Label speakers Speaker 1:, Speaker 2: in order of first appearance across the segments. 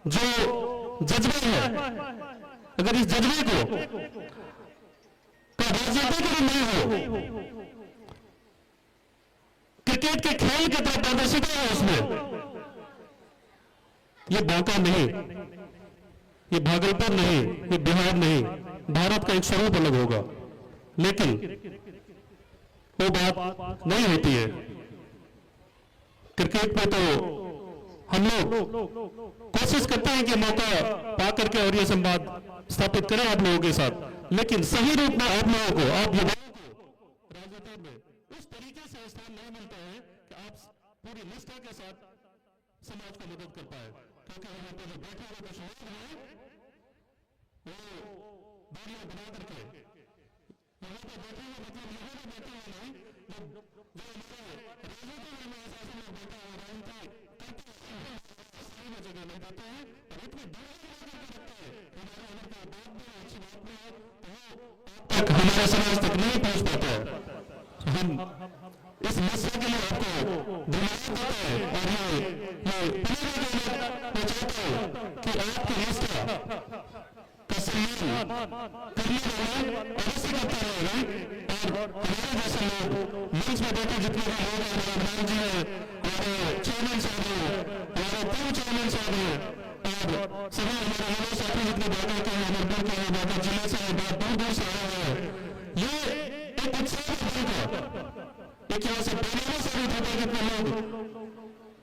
Speaker 1: जो जज्बा है, अगर इस जज्बे को का राजनीतिक भी नहीं हो, क्रिकेट के खेल की तरफ पारदर्शिता है उसमें, ये बांका नहीं, ये भागलपुर नहीं, ये बिहार नहीं, भारत का एक स्वरूप अलग होगा। लेकिन वो बात नहीं होती है। क्रिकेट में तो हम लोग कोशिश करते हैं कि मौका पा करके और ये संवाद स्थापित करें आप लोगों के साथ, लेकिन सही रूप में आप लोगों को, आप युवाओं को राजनीति में उस तरीके से स्थान नहीं मिलता है कि आप पूरी निष्ठा के साथ समाज को मदद कर पाए। क्योंकि यहाँ पर जो बैठे हुए कुछ लोग हैं, वो दूरियां बना करके यहाँ पर बैठे हुए, मतलब यहाँ पर बैठे हुए नहीं, जो हमारे राजनीति में ऐसे लोग बैठे हुए जगह नहीं देते हैं और इतनी दूर रखते हैं, हमारे बात में अच्छी बात में है तक हमारे समाज तक नहीं पहुंच पाता है। हम इस मसले के लिए आपको धन्यवाद देते हैं और ये मैं चाहता हूं कि आपकी निष्ठा का सम्मान करने वाले अवश्य करते रहेंगे और हमारे जैसे लोग मंच में बैठे जितने भी लोग हैं, हमारे जी हैं, हमारे चेयरमैन साहब हैं, हमारे पूर्व चेयरमैन साहब हैं और सभी हमारे युवा साथी जितने बाबा के हैं, अमरपुर के हैं, बाबा जिले से हैं, बहुत दूर दूर से आए हैं। ये एक उत्साह बनेगा, एक यहाँ से प्रेरणा साबित होता है कि अपने लोग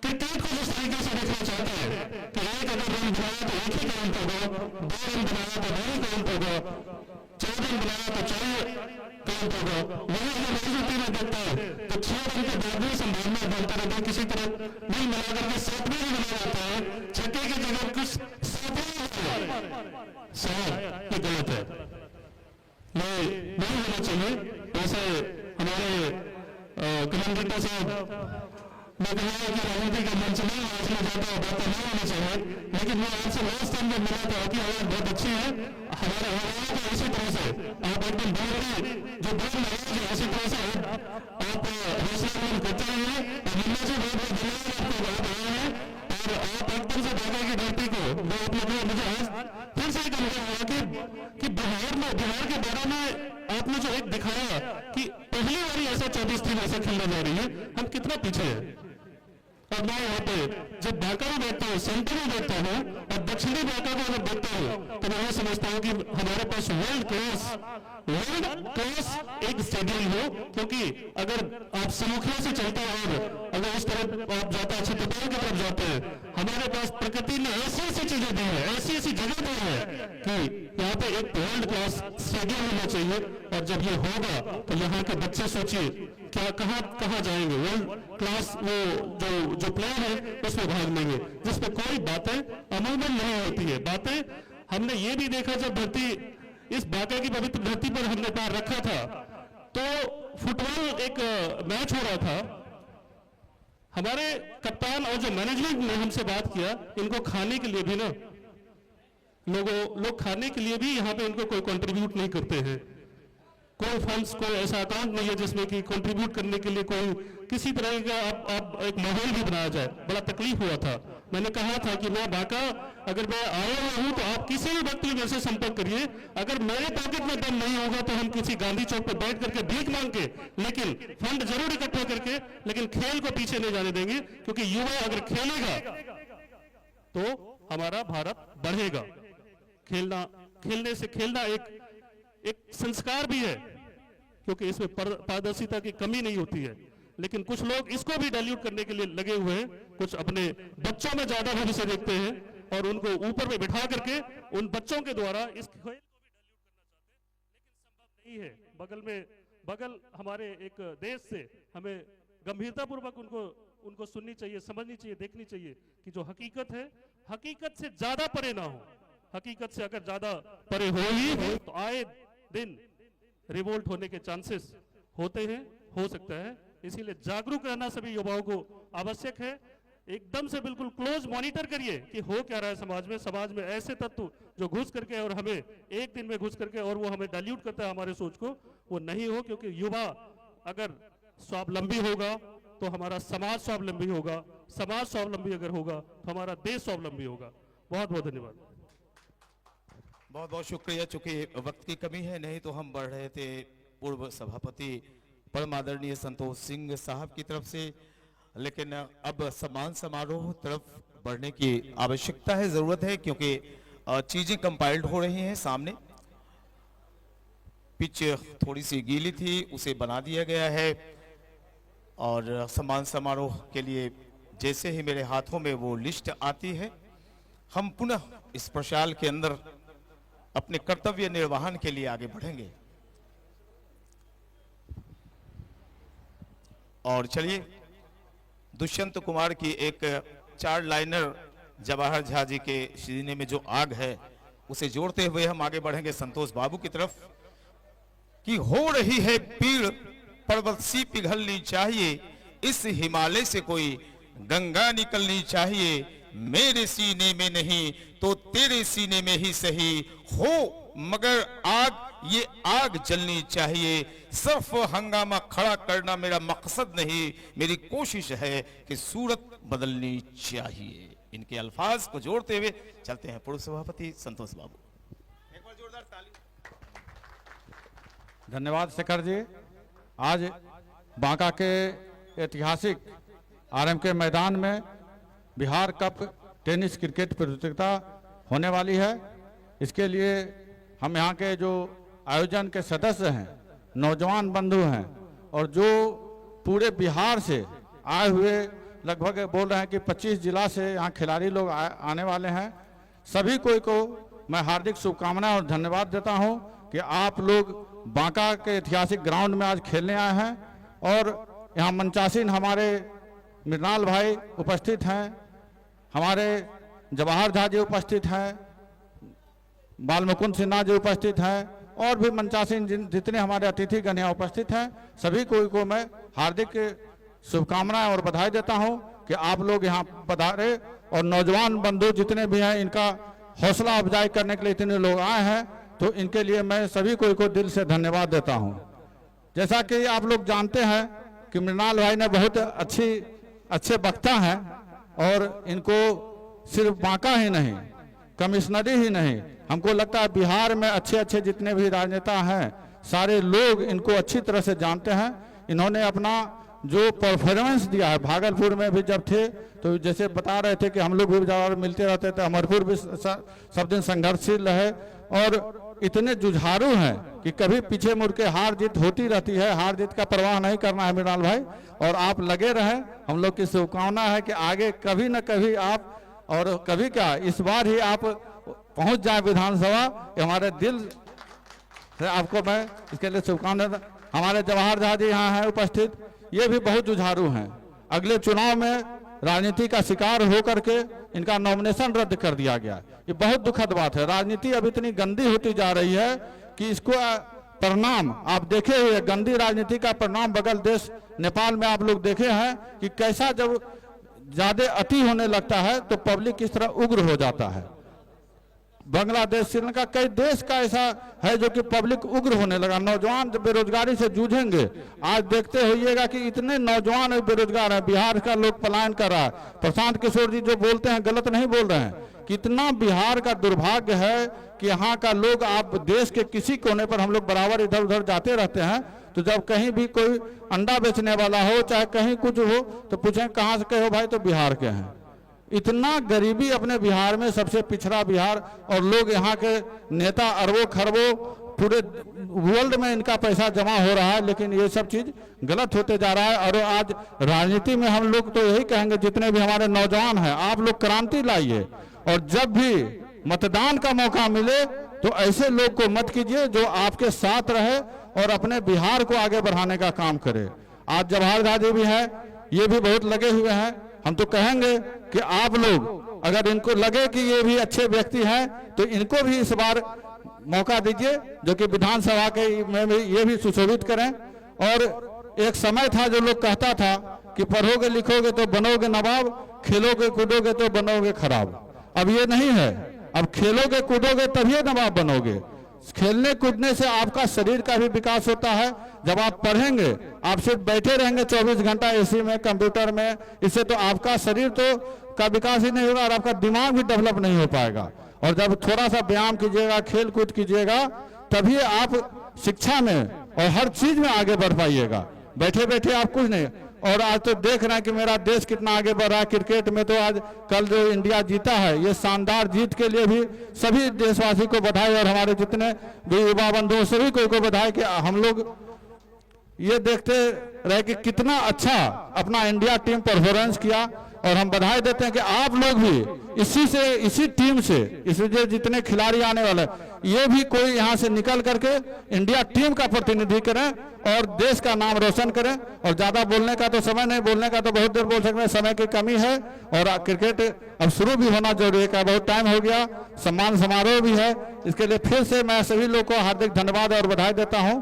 Speaker 1: क्रिकेट को जिस तरीके से देखना चाहते हैं कि एक अगर रन बनाया तो एक ही काउंट होगा, 2 रन बनाया तो 2 ही काउंट होगा, 4 रन बनाया तो 4 काउंट होगा। वही अगर राजनीति में देखते हैं तो 6 रन के बाद भी संभावना बनता रहता है, किसी तरह नहीं मिलाकर के 7वें भी बना जाता है, छक्के की जगह कुछ 7वें शायद ये गलत है, ये नहीं होना चाहिए। वैसे हमारे कमेंटेटर साहब मैं कहूँगा कि राजनीति का मंच नहीं है, इसमें ज्यादा बातें नहीं होनी चाहिए, लेकिन मैं आपसे लास्ट टाइम जब मिला था कि आवाज बहुत अच्छी है, हमारे युवाओं को इसी तरह से आप एकदम बोल जो बोल रहे हैं इसी तरह से आप हौसला बुलंद करते रहिए और मुन्ना जी बहुत बहुत धन्यवाद आपको बहुत आए हैं और आप एकदम से बाबा की धरती को वो आप लोगों मुझे आज फिर से एक अनुभव हुआ कि बिहार के बारे में आपने जो एक दिखाया कि पहली बारी ऐसा 24 टीम ऐसा खेलने जा रही है, हम कितना पीछे हैं। और मैं यहाँ पे जब बांका में देखता हूँ, सेंटर में देखता हूँ और दक्षिणी बांका को अगर देखता हूँ तो मैं ये समझता हूँ कि हमारे पास वर्ल्ड क्लास एक स्टेडियम हो, क्योंकि अगर आप समुखिया से चलते हैं और अगर उस तरफ आप जाते हैं, छतरपुर की तरफ जाते हैं, हमारे पास प्रकृति ने ऐसी ऐसी चीजें दी है, ऐसी ऐसी जगह दी है कि यहाँ पे एक वर्ल्ड क्लास स्टेडियम होना चाहिए। और जब ये होगा तो यहाँ के बच्चे सोचिए क्या कहाँ जाएंगे, वर्ल्ड क्लास वो जो प्लान है उसमें भाग लेंगे, जिसपे कोई बातें अमूमन नहीं होती है। बातें हमने ये भी देखा जब धरती इस बांका की पवित्र धरती पर हमने पैर रखा था तो फुटबॉल एक मैच हो रहा था, हमारे कप्तान और जो मैनेजमेंट ने हमसे बात किया, इनको खाने के लिए भी ना लोग खाने के लिए भी यहाँ पे इनको कोई कंट्रीब्यूट नहीं करते हैं, कोई फंड्स कोई ऐसा अकाउंट नहीं है जिसमें कि कंट्रीब्यूट करने के लिए कोई किसी तरह का आप एक माहौल भी बनाया जाए। बड़ा तकलीफ हुआ था। मैंने कहा था कि मैं बांका अगर मैं आया हुआ हूं तो आप किसी भी व्यक्ति मेरे से संपर्क करिए, अगर मेरे पॉकेट में दम नहीं होगा तो हम किसी गांधी चौक पर बैठ करके भीख मांग के लेकिन फंड जरूर इकट्ठा करके लेकिन खेल को पीछे नहीं जाने देंगे, क्योंकि युवा अगर खेलेगा तो हमारा भारत बढ़ेगा। खेलने से खेलना एक संस्कार भी है, क्योंकि इसमें पारदर्शिता की कमी नहीं होती है, लेकिन कुछ लोग इसको भी डाइल्यूट करने के लिए लगे हुए हैं। कुछ अपने बच्चों में ज्यादा भविष्य देखते हैं और उनको ऊपर में बिठा करके उन बच्चों के द्वारा इस खेल को भी डाइल्यूट करना चाहते हैं, लेकिन संभव नहीं है। बगल हमारे एक देश से हमें गंभीरतापूर्वक उनको सुननी चाहिए, समझनी चाहिए, देखनी चाहिए कि जो हकीकत है हकीकत से ज्यादा परे ना हो। हकीकत से अगर ज्यादा परे हो ही तो आए दिन रिवोल्ट होने के चांसेस होते हैं, हो सकता है। इसीलिए जागरूक रहना सभी युवाओं को आवश्यक है। एकदम से बिल्कुल क्लोज मॉनिटर करिए कि हो क्या रहा है समाज में ऐसे तत्व जो घुस करके और हमें एक दिन में घुस करके और वो हमें डाइल्यूट करता है हमारे सोच को, वो नहीं हो। क्योंकि युवा अगर स्वावलंबी होगा तो हमारा समाज स्वावलंबी होगा, समाज स्वावलंबी अगर होगा तो हमारा देश स्वावलंबी होगा। बहुत बहुत धन्यवाद।
Speaker 2: बहुत बहुत शुक्रिया। चूंकि वक्त की कमी है, नहीं तो हम बढ़ रहे थे पूर्व सभापति परम आदरणीय संतोष सिंह साहब की तरफ से, लेकिन अब सम्मान समारोह तरफ बढ़ने की आवश्यकता है, जरूरत है, क्योंकि चीजें कंपाइल्ड हो रही हैं। सामने पिच थोड़ी सी गीली थी, उसे बना दिया गया है, और सम्मान समारोह के लिए जैसे ही मेरे हाथों में वो लिस्ट आती है, हम पुनः इस प्रशाल के अंदर अपने कर्तव्य निर्वहन के लिए आगे बढ़ेंगे। और चलिए, दुष्यंत कुमार की एक 4 लाइनर जवाहर झा जी के सीने में जो आग है, उसे जोड़ते हुए हम आगे बढ़ेंगे संतोष बाबू की तरफ। कि हो रही है पीड़ पर्वत सी पिघलनी चाहिए, इस हिमालय से कोई गंगा निकलनी चाहिए, मेरे सीने में नहीं तो तेरे सीने में ही सही हो, मगर आग ये आग जलनी चाहिए। सिर्फ हंगामा खड़ा करना मेरा मकसद नहीं, मेरी कोशिश है कि सूरत बदलनी चाहिए। इनके अल्फाज को जोड़ते हुए चलते हैं पूर्व सभापति संतोष बाबू। एक बार जोरदार ताली।
Speaker 3: धन्यवाद शेखर जी। आज बांका के ऐतिहासिक आरएम के मैदान में बिहार कप टेनिस क्रिकेट प्रतियोगिता होने वाली है। इसके लिए हम यहाँ के जो आयोजन के सदस्य हैं, नौजवान बंधु हैं, और जो पूरे बिहार से आए हुए लगभग बोल रहे हैं कि 25 जिला से यहाँ खिलाड़ी लोग आने वाले हैं, सभी को मैं हार्दिक शुभकामनाएं और धन्यवाद देता हूँ कि आप लोग बांका के ऐतिहासिक ग्राउंड में आज खेलने आए हैं। और यहाँ मंचासीन हमारे मृणाल भाई उपस्थित हैं, हमारे जवाहर झा जी उपस्थित हैं, बालमुकुंद सिन्हा जी उपस्थित हैं, और भी मंचासीन जितने हमारे अतिथिगण यहाँ उपस्थित हैं, सभी को मैं हार्दिक शुभकामनाएं और बधाई देता हूं कि आप लोग यहाँ पधारे, और नौजवान बंधु जितने भी हैं इनका हौसला अफजाई करने के लिए इतने लोग आए हैं, तो इनके लिए मैं सभी को दिल से धन्यवाद देता हूं। जैसा कि आप लोग जानते हैं कि मृणाल भाई ने बहुत अच्छे वक्ता हैं, और इनको सिर्फ बांका ही नहीं, कमिश्नरी ही नहीं, हमको लगता है बिहार में अच्छे जितने भी राजनेता हैं सारे लोग इनको अच्छी तरह से जानते हैं। इन्होंने अपना जो परफॉर्मेंस दिया है, भागलपुर में भी जब थे तो जैसे बता रहे थे कि हम लोग भी जब मिलते रहते थे, अमरपुर भी सब दिन संघर्षशील रहे, और इतने जुझारू हैं कि कभी पीछे मुड़ के हार जीत होती रहती है, हार जीत का परवाह नहीं करना है मृणाल भाई, और आप लगे रहें। हम लोग की शुभकामना है कि आगे कभी न कभी आप, और कभी क्या इस बार ही आप पहुंच जाए विधानसभा, हमारे दिल से आपको मैं इसके लिए शुभकामनाएं। हमारे जवाहर झा जी यहाँ हैं उपस्थित, ये भी बहुत जुझारू हैं। अगले चुनाव में राजनीति का शिकार होकर के इनका नॉमिनेशन रद्द कर दिया गया, ये बहुत दुखद बात है। राजनीति अब इतनी गंदी होती जा रही है कि इसको परिणाम आप देखे हुए, गंदी राजनीति का परिणाम बगल देश नेपाल में आप लोग देखे हैं कि कैसा जब ज्यादा अति होने लगता है तो पब्लिक किस तरह उग्र हो जाता है। बांग्लादेश, श्रीलंका, कई देश का ऐसा है जो कि पब्लिक उग्र होने लगा। नौजवान जब बेरोजगारी से जूझेंगे, आज देखते होइएगा कि इतने नौजवान बेरोजगार हैं, बिहार का लोग पलायन कर रहा है। प्रशांत किशोर जी जो बोलते हैं गलत नहीं बोल रहे हैं। कितना बिहार का दुर्भाग्य है कि यहाँ का लोग, आप देश के किसी कोने पर हम लोग बराबर इधर उधर जाते रहते हैं, तो जब कहीं भी कोई अंडा बेचने वाला हो, चाहे कहीं कुछ हो, तो पूछें कहाँ से के हो भाई, तो बिहार के हैं। इतना गरीबी अपने बिहार में, सबसे पिछड़ा बिहार, और लोग यहाँ के नेता अरबों खरबों पूरे वर्ल्ड में इनका पैसा जमा हो रहा है, लेकिन ये सब चीज गलत होते जा रहा है। और आज राजनीति में हम लोग तो यही कहेंगे, जितने भी हमारे नौजवान हैं, आप लोग क्रांति लाइए, और जब भी मतदान का मौका मिले तो ऐसे लोग को मत कीजिए जो आपके साथ रहे और अपने बिहार को आगे बढ़ाने का काम करे। आज जवाहर झा जी भी है, ये भी बहुत लगे हुए हैं। हम तो कहेंगे कि आप लोग अगर इनको लगे कि ये भी अच्छे व्यक्ति हैं तो इनको भी इस बार मौका दीजिए, जो कि विधानसभा के में ये भी सुशोभित करें। और एक समय था जो लोग कहता था कि पढ़ोगे लिखोगे तो बनोगे नवाब, खेलोगे कूदोगे तो बनोगे खराब। अब ये नहीं है, अब खेलोगे कूदोगे तभी नवाब बनोगे। खेलने कूदने से आपका शरीर का भी विकास होता है। जब आप पढ़ेंगे, आप सिर्फ बैठे रहेंगे 24 घंटा एसी में, कंप्यूटर में, इससे तो आपका शरीर तो का विकास ही नहीं होगा और आपका दिमाग भी डेवलप नहीं हो पाएगा। और जब थोड़ा सा व्यायाम कीजिएगा, खेल कूद कीजिएगा, तभी आप शिक्षा में और हर चीज में आगे बढ़ पाइएगा। बैठे बैठे आप कुछ नहीं। और आज तो देख रहे हैं कि मेरा देश कितना आगे बढ़ रहा है। क्रिकेट में तो आज कल जो इंडिया जीता है, ये शानदार जीत के लिए भी सभी देशवासी को बधाई और हमारे जितने भी युवा बंधुओं सभी को बधाई कि हम लोग ये देखते रहे कि कितना अच्छा अपना इंडिया टीम परफॉर्मेंस किया। और हम बधाई देते हैं कि आप लोग भी इसी टीम से इसमें जितने खिलाड़ी आने वाले, ये भी कोई यहाँ से निकल करके इंडिया टीम का प्रतिनिधि करें और देश का नाम रोशन करें। और ज्यादा बोलने का तो समय नहीं, बोलने का तो बहुत देर बोल सकते हैं, समय की कमी है और क्रिकेट अब शुरू भी होना जरूरी है। बहुत टाइम हो गया, सम्मान समारोह भी है। इसके लिए फिर से मैं सभी लोग को हार्दिक धन्यवाद और बधाई देता हूँ।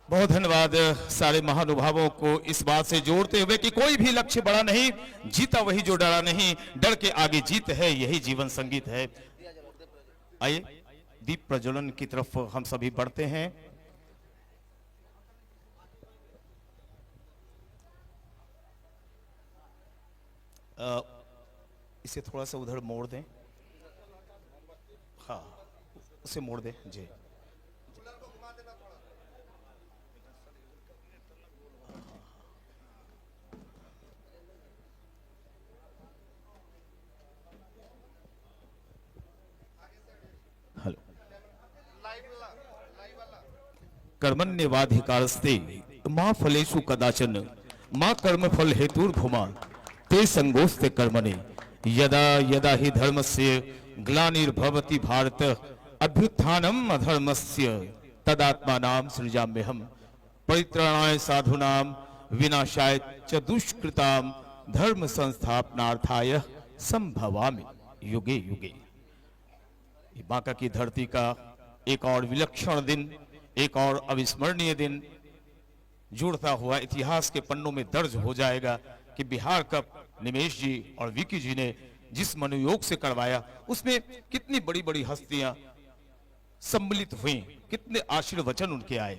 Speaker 2: बहुत धन्यवाद सारे महानुभावों को इस बात से जोड़ते हुए कि कोई भी लक्ष्य बड़ा नहीं, जीता वही जो डरा नहीं, डर के आगे जीत है, यही जीवन संगीत है। आइए दीप प्रज्वलन की तरफ हम सभी बढ़ते हैं। इसे थोड़ा सा उधर मोड़ दें, हाँ उसे मोड़ दें जी। कर्मण्येवाधिकारस्ते मा फलेषु कदाचन मा कर्मफल हेतुर्भुमा ते संगोस्ते कर्मणि यदा यदा हि धर्मस्य ग्लानिर्भवति भारत अभ्युत्थानम् अधर्मस्य तदात्मानां सृजाम्यहम् परित्राणाय साधूनां विनाशाय च दुष्कृतां धर्म संस्थापनार्थाय संभवामि युगे युगे। बांका की धरती का एक और विलक्षण दिन, एक और अविस्मरणीय दिन जुड़ता हुआ इतिहास के पन्नों में दर्ज हो जाएगा कि बिहार कप निमेश जी और विकी जी ने जिस मनोयोग से करवाया, उसमें कितनी बड़ी बड़ी हस्तियां सम्मिलित हुई, कितने आशीर्वचन उनके आए।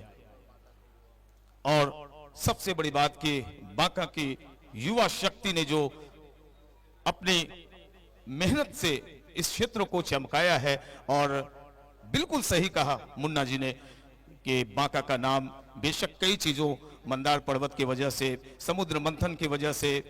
Speaker 2: और सबसे बड़ी बात कि बांका की युवा शक्ति ने जो अपनी मेहनत से इस क्षेत्र को चमकाया है। और बिल्कुल सही कहा मुन्ना जी ने कि बांका का नाम बेशक कई चीजों, मंदार पर्वत की वजह से, समुद्र मंथन की वजह से,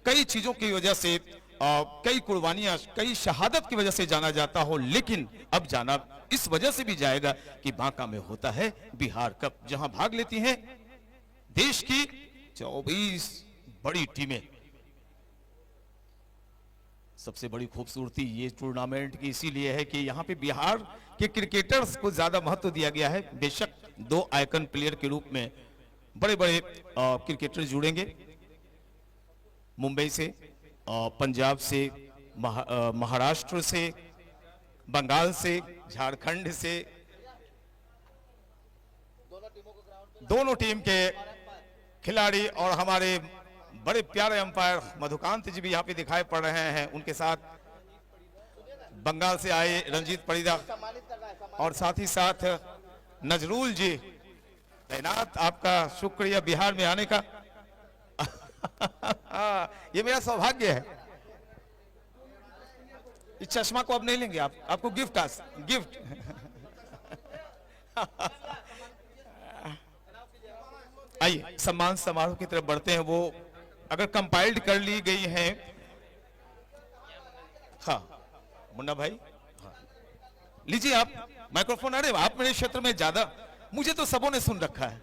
Speaker 2: कई चीजों की वजह से, कई कुर्बानियां, कई शहादत की वजह से जाना जाता हो, लेकिन अब जाना इस वजह से भी जाएगा कि बांका में होता है बिहार कप, जहां भाग लेती हैं देश की 24 बड़ी टीमें। सबसे बड़ी खूबसूरती ये टूर्नामेंट की इसीलिए है कि यहाँ पे बिहार के क्रिकेटर्स को ज्यादा महत्व दिया गया है। बेशक 2 आइकन प्लेयर के रूप में बड़े बड़े क्रिकेटर जुड़ेंगे, मुंबई से, पंजाब से, महाराष्ट्र से, बंगाल से, झारखंड से, दोनों टीम के खिलाड़ी और हमारे बड़े प्यारे अंपायर मधुकांत जी भी यहाँ पे दिखाई पड़ रहे हैं। उनके साथ बंगाल से आए रंजीत परिदा और साथ ही साथ नजरुल जी तैनात। आपका शुक्रिया बिहार में आने का। ये मेरा सौभाग्य है। इस चश्मा को अब नहीं लेंगे आप, आपको गिफ्ट आइए सम्मान समारोह की तरफ बढ़ते हैं। वो अगर कंपाइल्ड कर ली गई हैं, हाँ मुन्ना भाई, हाँ लीजिए आप माइक्रोफोन। अरे आप मेरे क्षेत्र में ज्यादा, मुझे तो सबों ने सुन रखा है।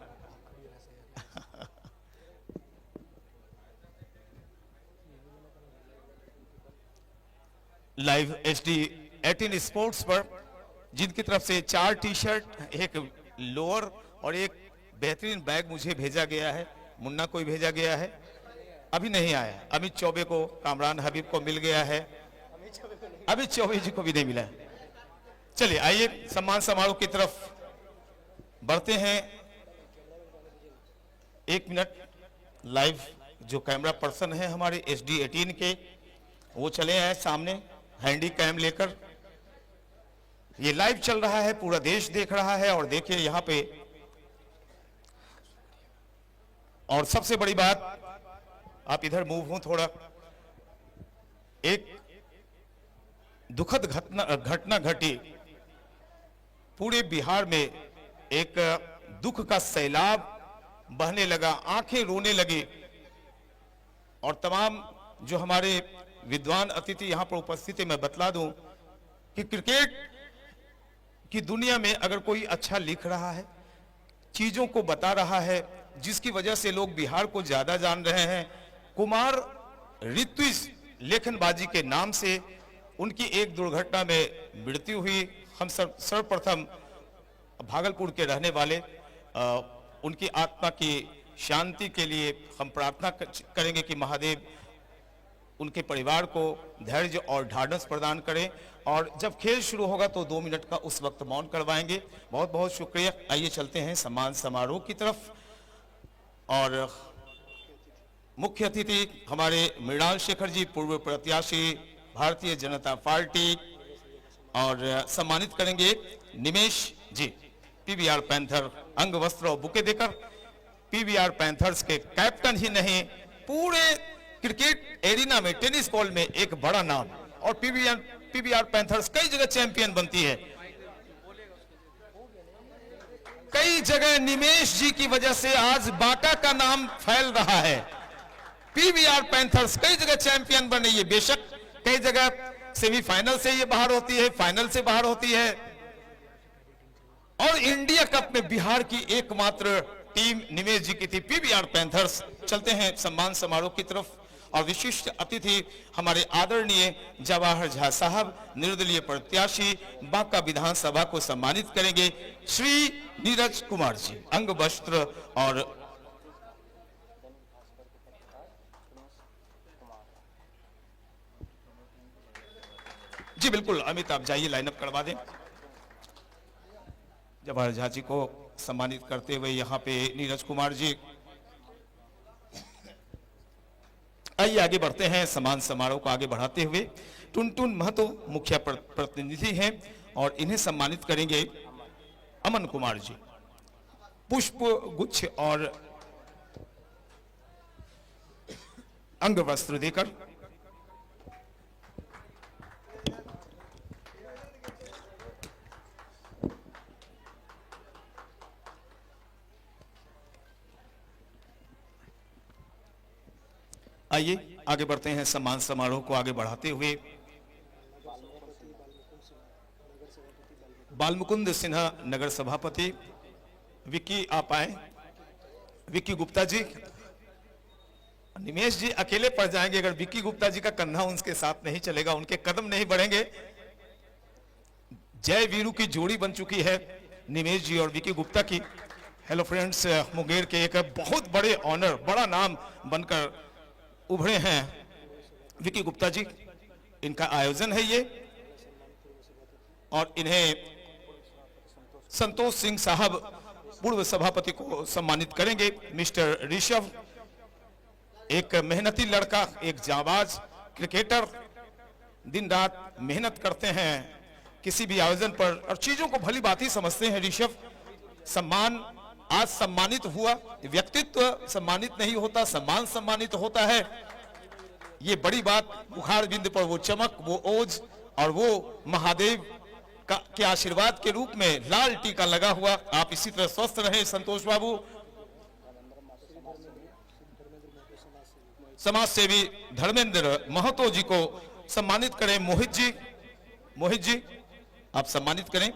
Speaker 2: लाइव HD 18 स्पोर्ट्स पर जिनकी तरफ से 4 टी-शर्ट, एक लोअर और एक बेहतरीन बैग मुझे भेजा गया है, मुन्ना को भेजा गया है, अभी नहीं आया। अमित चौबे को, कामरान हबीब को मिल गया है, अमित चौबे जी को भी नहीं मिला है। चलिए आइए सम्मान समारोह की तरफ बढ़ते हैं। 1 मिनट, लाइव जो कैमरा पर्सन है हमारे HD 18 के, वो चले आए सामने हैंडी कैम लेकर। ये लाइव चल रहा है, पूरा देश देख रहा है। और देखिए यहाँ पे, और सबसे बड़ी बात आप इधर मूव हो थोड़ा। एक दुखद घटना घटी पूरे बिहार में, एक दुख का सैलाब बहने लगा, आंखें रोने लगी। और तमाम जो हमारे विद्वान अतिथि यहां पर उपस्थित है, मैं बतला दूं कि क्रिकेट की दुनिया में अगर कोई अच्छा लिख रहा है, चीजों को बता रहा है, जिसकी वजह से लोग बिहार को ज्यादा जान रहे हैं, कुमार ऋत्विज लेखनबाजी के नाम से उनकी एक दुर्घटना में मृत्यु हुई। हम सर्वप्रथम भागलपुर के रहने वाले उनकी आत्मा की शांति के लिए हम प्रार्थना करेंगे कि महादेव उनके परिवार को धैर्य और ढाढ़स प्रदान करें। और जब खेल शुरू होगा तो 2 मिनट का उस वक्त मौन करवाएंगे। बहुत बहुत शुक्रिया। आइए चलते हैं सम्मान समारोह की तरफ। और मुख्य अतिथि हमारे मृणाल शेखर जी, पूर्व प्रत्याशी भारतीय जनता पार्टी, और सम्मानित करेंगे निमेश जी, पीवीआर पैंथर, अंग वस्त्र और बुके देकर। पीवीआर पैंथर्स के कैप्टन ही नहीं, पूरे क्रिकेट एरिना में, टेनिस बॉल में एक बड़ा नाम। और पीवीआर पैंथर्स कई जगह चैंपियन बनती है, कई जगह निमेश जी की वजह से आज बांका का नाम फैल रहा है। पीवीआर पैंथर्स कई जगह चैंपियन बन रही है। बेशक कई जगह सेमीफाइनल से ये बाहर होती है, फाइनल से बाहर होती है, और इंडिया कप में बिहार की एकमात्र टीम निमेश जी की थी, पीवीआर पैंथर्स। चलते हैं सम्मान समारोह की तरफ। और विशिष्ट अतिथि हमारे आदरणीय जवाहर झा साहब, निर्दलीय प्रत्याशी, बांका विधानसभा को सम्मानित करेंगे श्री नीरज कुमार जी, अंग वस्त्र और जी बिल्कुल। अमित आप जाइए, लाइनअप करवा दें। जवाहर झा जी को सम्मानित करते हुए यहाँ पे नीरज कुमार जी। आइए आगे बढ़ते हैं सम्मान समारोह को आगे बढ़ाते हुए। टुनटुन महतो मुख्य प्रतिनिधि हैं और इन्हें सम्मानित करेंगे अमन कुमार जी, पुष्प गुच्छ और अंग वस्त्र देकर। आइए आगे बढ़ते हैं सम्मान समारोह को आगे बढ़ाते हुए। बालमुकुंद सिन्हा नगर सभापति, विक्की आप आए, विक्की गुप्ता जी। निमेश जी अकेले पड़ जाएंगे अगर विक्की गुप्ता जी का कंधा उनके साथ नहीं चलेगा, उनके कदम नहीं बढ़ेंगे। जय वीरू की जोड़ी बन चुकी है निमेश जी और विक्की गुप्ता की। हेलो फ्रेंड्स, मुंगेर के एक बहुत बड़े ऑनर, बड़ा नाम बनकर उभरे हैं विक्की गुप्ता जी। इनका आयोजन है ये, और इन्हें संतोष सिंह साहब पूर्व सभापति को सम्मानित करेंगे। मिस्टर ऋषभ, एक मेहनती लड़का, एक जाबाज क्रिकेटर, दिन रात मेहनत करते हैं किसी भी आयोजन पर और चीजों को भली बात समझते हैं ऋषभ। सम्मान आज सम्मानित हुआ, व्यक्तित्व सम्मानित नहीं होता, सम्मान सम्मानित होता है। ये बड़ी बात। बुखार बिंद पर वो चमक, वो ओज और वो महादेव के आशीर्वाद के रूप में लाल टीका लगा हुआ। आप इसी तरह स्वस्थ रहें संतोष बाबू। समाज सेवी धर्मेंद्र महतो जी को सम्मानित करें। मोहित जी, मोहित जी आप सम्मानित करें।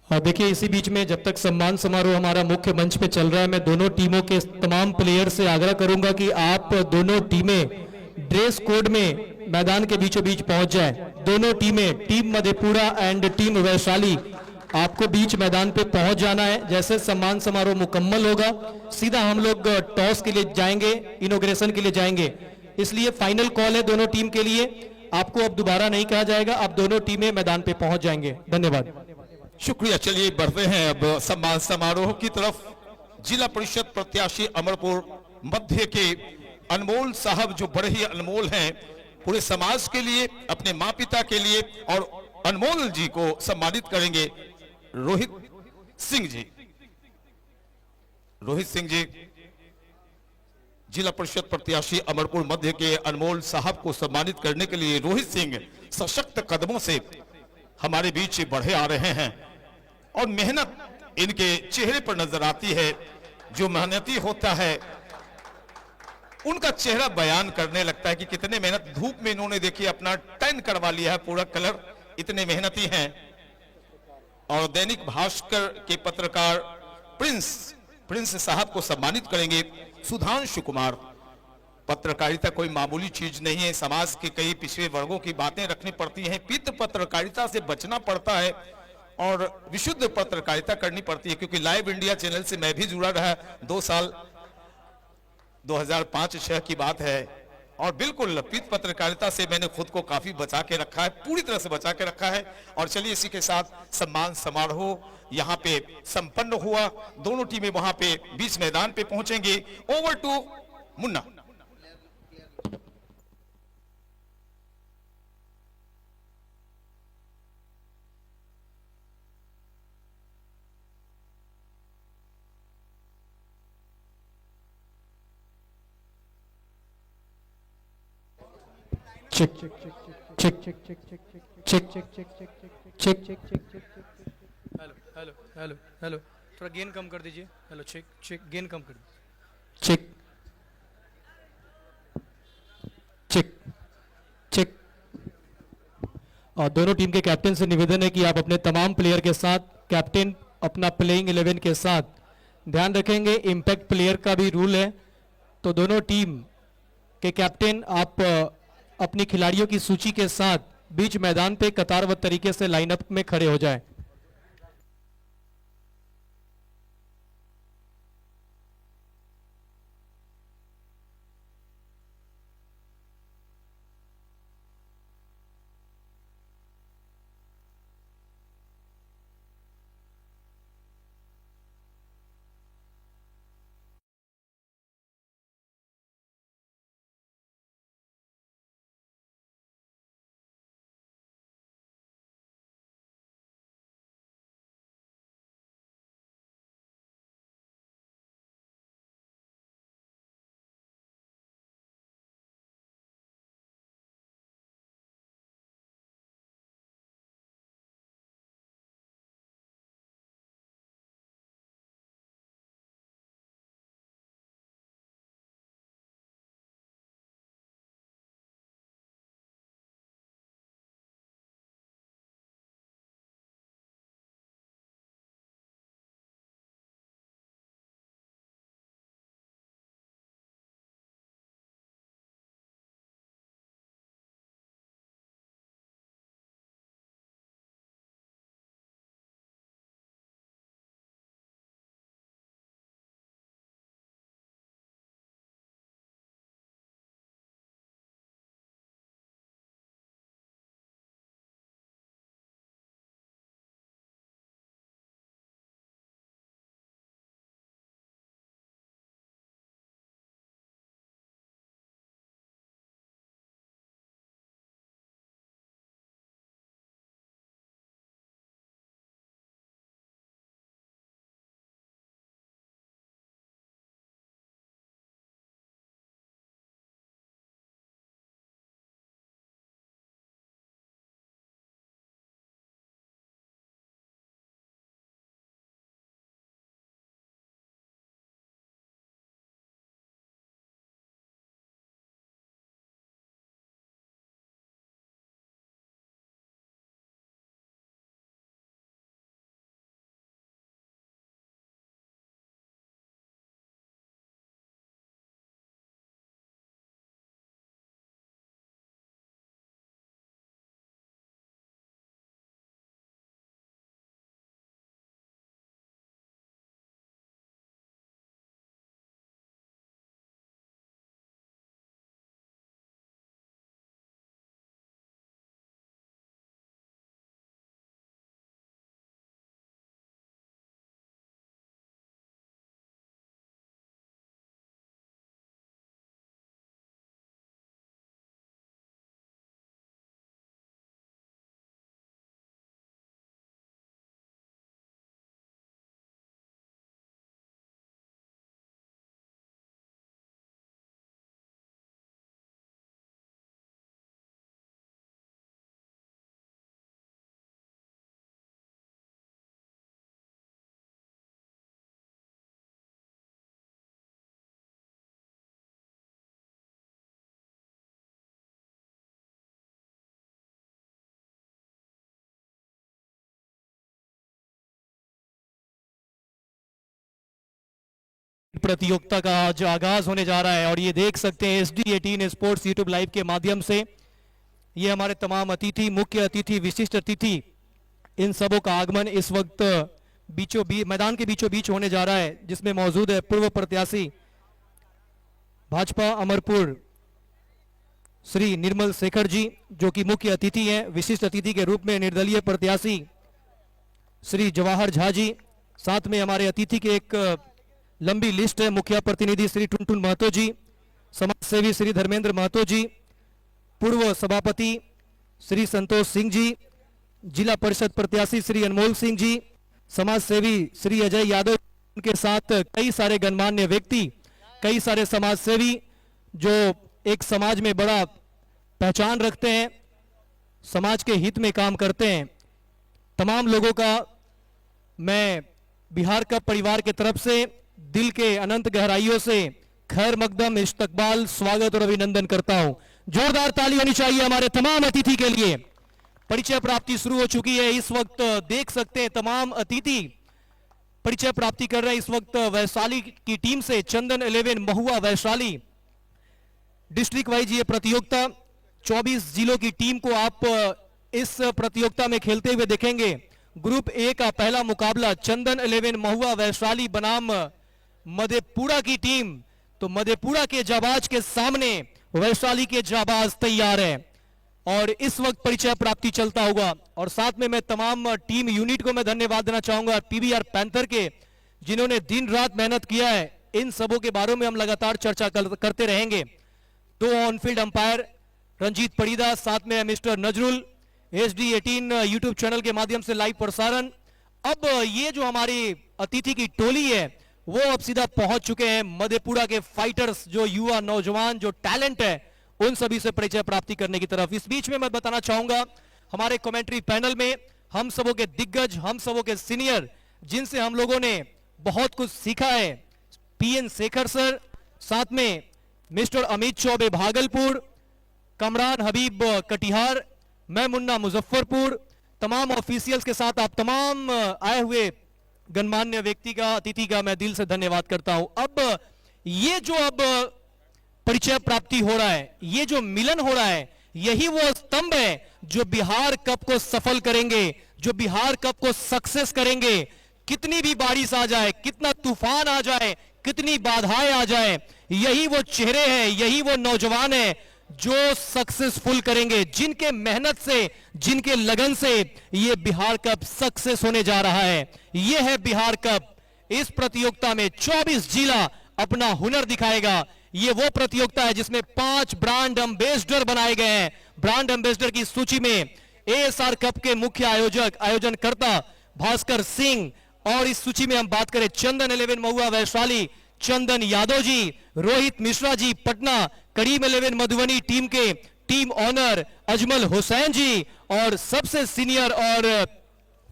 Speaker 4: देखिए, इसी बीच में जब तक सम्मान समारोह हमारा मुख्य मंच पे चल रहा है, मैं दोनों टीमों के तमाम प्लेयर से आग्रह करूंगा कि आप दोनों टीमें ड्रेस कोड में मैदान के बीचों बीच पहुंच जाए। दोनों टीमें, team Madhepura and team Vaishali, आपको बीच मैदान पे पहुंच जाना है। जैसे सम्मान समारोह मुकम्मल होगा, सीधा हम लोग टॉस के लिए जाएंगे, इनॉग्रेशन के लिए जाएंगे। इसलिए फाइनल कॉल है दोनों टीम के लिए, आपको अब दोबारा नहीं कहा जाएगा, अब दोनों टीमें मैदान पे पहुंच जाएंगे। धन्यवाद,
Speaker 2: शुक्रिया। चलिए बढ़ते हैं अब सम्मान समारोह की तरफ। जिला परिषद प्रत्याशी अमरपुर मध्य के अनमोल साहब, जो बड़े ही अनमोल हैं पूरे समाज के लिए, अपने माँ पिता के लिए, और अनमोल जी को सम्मानित करेंगे रोहित सिंह जी। रोहित सिंह जी जिला परिषद प्रत्याशी अमरपुर मध्य के अनमोल साहब को सम्मानित करने के लिए रोहित सिंह सशक्त कदमों से हमारे बीच बढ़े आ रहे हैं और मेहनत इनके चेहरे पर नजर आती है। जो मेहनती होता है उनका चेहरा बयान करने लगता है कि कितने मेहनत। धूप में इन्होंने देखिए अपना टैन करवा लिया है पूरा कलर, इतने मेहनती हैं। और दैनिक भास्कर के पत्रकार प्रिंस साहब को सम्मानित करेंगे सुधांशु कुमार। पत्रकारिता कोई मामूली चीज नहीं है, समाज के कई पिछड़े वर्गों की बातें रखनी पड़ती हैं, पित्त पत्रकारिता से बचना पड़ता है और विशुद्ध पत्रकारिता करनी पड़ती है। क्योंकि लाइव इंडिया चैनल से मैं भी जुड़ा रहा 2 साल, 2005-06 की बात है और बिल्कुल पित्त पत्रकारिता से मैंने खुद को काफी बचा के रखा है, पूरी तरह से बचा के रखा है। और चलिए इसी के साथ सम्मान समारोह यहाँ पे संपन्न हुआ। दोनों टीमें वहां पे बीच मैदान पे पहुंचेंगे। Over to Munna.
Speaker 4: Check check check check check check check check. Hello hello hello hello, थोड़ा गेन कम कर दीजिए। हेलो चेक चेक, गेन कम कर दीजिए। Check check check. और दोनों टीम के कैप्टन से निवेदन है कि आप अपने तमाम प्लेयर के साथ, कैप्टन अपना प्लेइंग 11 के साथ ध्यान रखेंगे। इम्पैक्ट प्लेयर का भी रूल है, तो दोनों टीम के कैप्टन आप अपनी खिलाड़ियों की सूची के साथ बीच मैदान पे कतारबद्ध तरीके से लाइनअप में खड़े हो जाएं। प्रतियोगिता का आज आगाज होने जा रहा है और ये देख सकते हैं SD18 स्पोर्ट्स यूट्यूब लाइव के माध्यम से ये हमारे तमाम अतिथि, मुख्य अतिथि, विशिष्ट अतिथि, इन सबों का आगमन इस वक्त मैदान के बीचों बीच होने जा रहा है, जिसमें मौजूद है पूर्व प्रत्याशी भाजपा अमरपुर श्री निर्मल शेखर जी, जो कि मुख्य अतिथि हैं। विशिष्ट अतिथि के रूप में निर्दलीय प्रत्याशी श्री जवाहर झा जी, साथ में हमारे अतिथि के एक लंबी लिस्ट है। मुखिया प्रतिनिधि श्री टुनटुन महतो जी, समाज सेवी श्री धर्मेंद्र महतो जी, पूर्व सभापति श्री संतोष सिंह जी, जिला परिषद प्रत्याशी श्री अनमोल सिंह जी, समाज सेवी श्री अजय यादव, उनके साथ कई सारे गणमान्य व्यक्ति, कई सारे समाज सेवी जो एक समाज में बड़ा पहचान रखते हैं, समाज के हित में काम करते हैं। तमाम लोगों का मैं बिहार कप परिवार के तरफ से दिल के अनंत गहराइयों से खैर मकदम, इस्तकबाल, स्वागत और अभिनंदन करता हूं। जोरदार ताली होनी चाहिए हमारे तमाम अतिथि के लिए। परिचय प्राप्ति शुरू हो चुकी है। इस वक्त देख सकते हैं तमाम अतिथि परिचय प्राप्ति कर रहे हैं। इस वक्त वैशाली की टीम से चंदन 11 महुआ वैशाली डिस्ट्रिक्ट वाइज ये प्रतियोगिता 24 जिलों की टीम को आप इस प्रतियोगिता में खेलते हुए देखेंगे। ग्रुप ए का पहला मुकाबला चंदन 11 महुआ वैशाली बनाम मधेपुरा की टीम। तो मधेपुरा के जाबाज के सामने वैशाली के जाबाज तैयार है और इस वक्त परिचय प्राप्ति चलता होगा। और साथ में मैं तमाम टीम यूनिट को मैं धन्यवाद देना चाहूंगा, PBR पैंथर के, जिन्होंने दिन रात मेहनत किया है। इन सबों के बारे में हम लगातार चर्चा करते रहेंगे। 2 ऑनफील्ड अंपायर रंजीत पड़ीदा, साथ में mister Nazrul, SD18 YouTube channel के माध्यम से लाइव प्रसारण। अब ये जो हमारी अतिथि की टोली है वो अब सीधा पहुंच चुके हैं मधेपुरा के फाइटर्स, जो युवा नौजवान, जो टैलेंट है, उन सभी से परिचय प्राप्ति करने की तरफ। इस बीच में मैं बताना चाहूंगा हमारे कमेंट्री पैनल में हम सबों के दिग्गज, हम सबों के सीनियर, जिनसे हम लोगों ने बहुत कुछ सीखा है, PN शेखर सर, साथ में मिस्टर अमित चौबे भागलपुर, कमरान हबीब कटिहार, मैं मुन्ना मुजफ्फरपुर, तमाम ऑफिशियल्स के साथ आप तमाम आए हुए गणमान्य व्यक्ति का, अतिथि का मैं दिल से धन्यवाद करता हूं। अब ये जो अब परिचय प्राप्ति हो रहा है, ये जो मिलन हो रहा है, यही वो स्तंभ है जो बिहार कप को सफल करेंगे, जो बिहार कप को सक्सेस करेंगे। कितनी भी बारिश आ जाए, कितना तूफान आ जाए, कितनी बाधाएं आ जाए, यही वो चेहरे हैं, यही वो नौजवान है जो सक्सेसफुल करेंगे, जिनके मेहनत से, जिनके लगन से ये बिहार कप सक्सेस होने जा रहा है। ये है बिहार कप। इस प्रतियोगिता में 24 जिला अपना हुनर दिखाएगा। ये वो प्रतियोगिता है जिसमें 5 ब्रांड एम्बेसडर बनाए गए हैं। ब्रांड एम्बेसडर की सूची में ASR कप के मुख्य आयोजनकर्ता भास्कर सिंह, और इस सूची में हम बात करें चंदन 11 महुआ वैशाली, चंदन यादव जी, रोहित मिश्रा जी पटना, करीम 11 मधुबनी टीम के टीम ऑनर अजमल हुसैन जी, और सबसे सीनियर और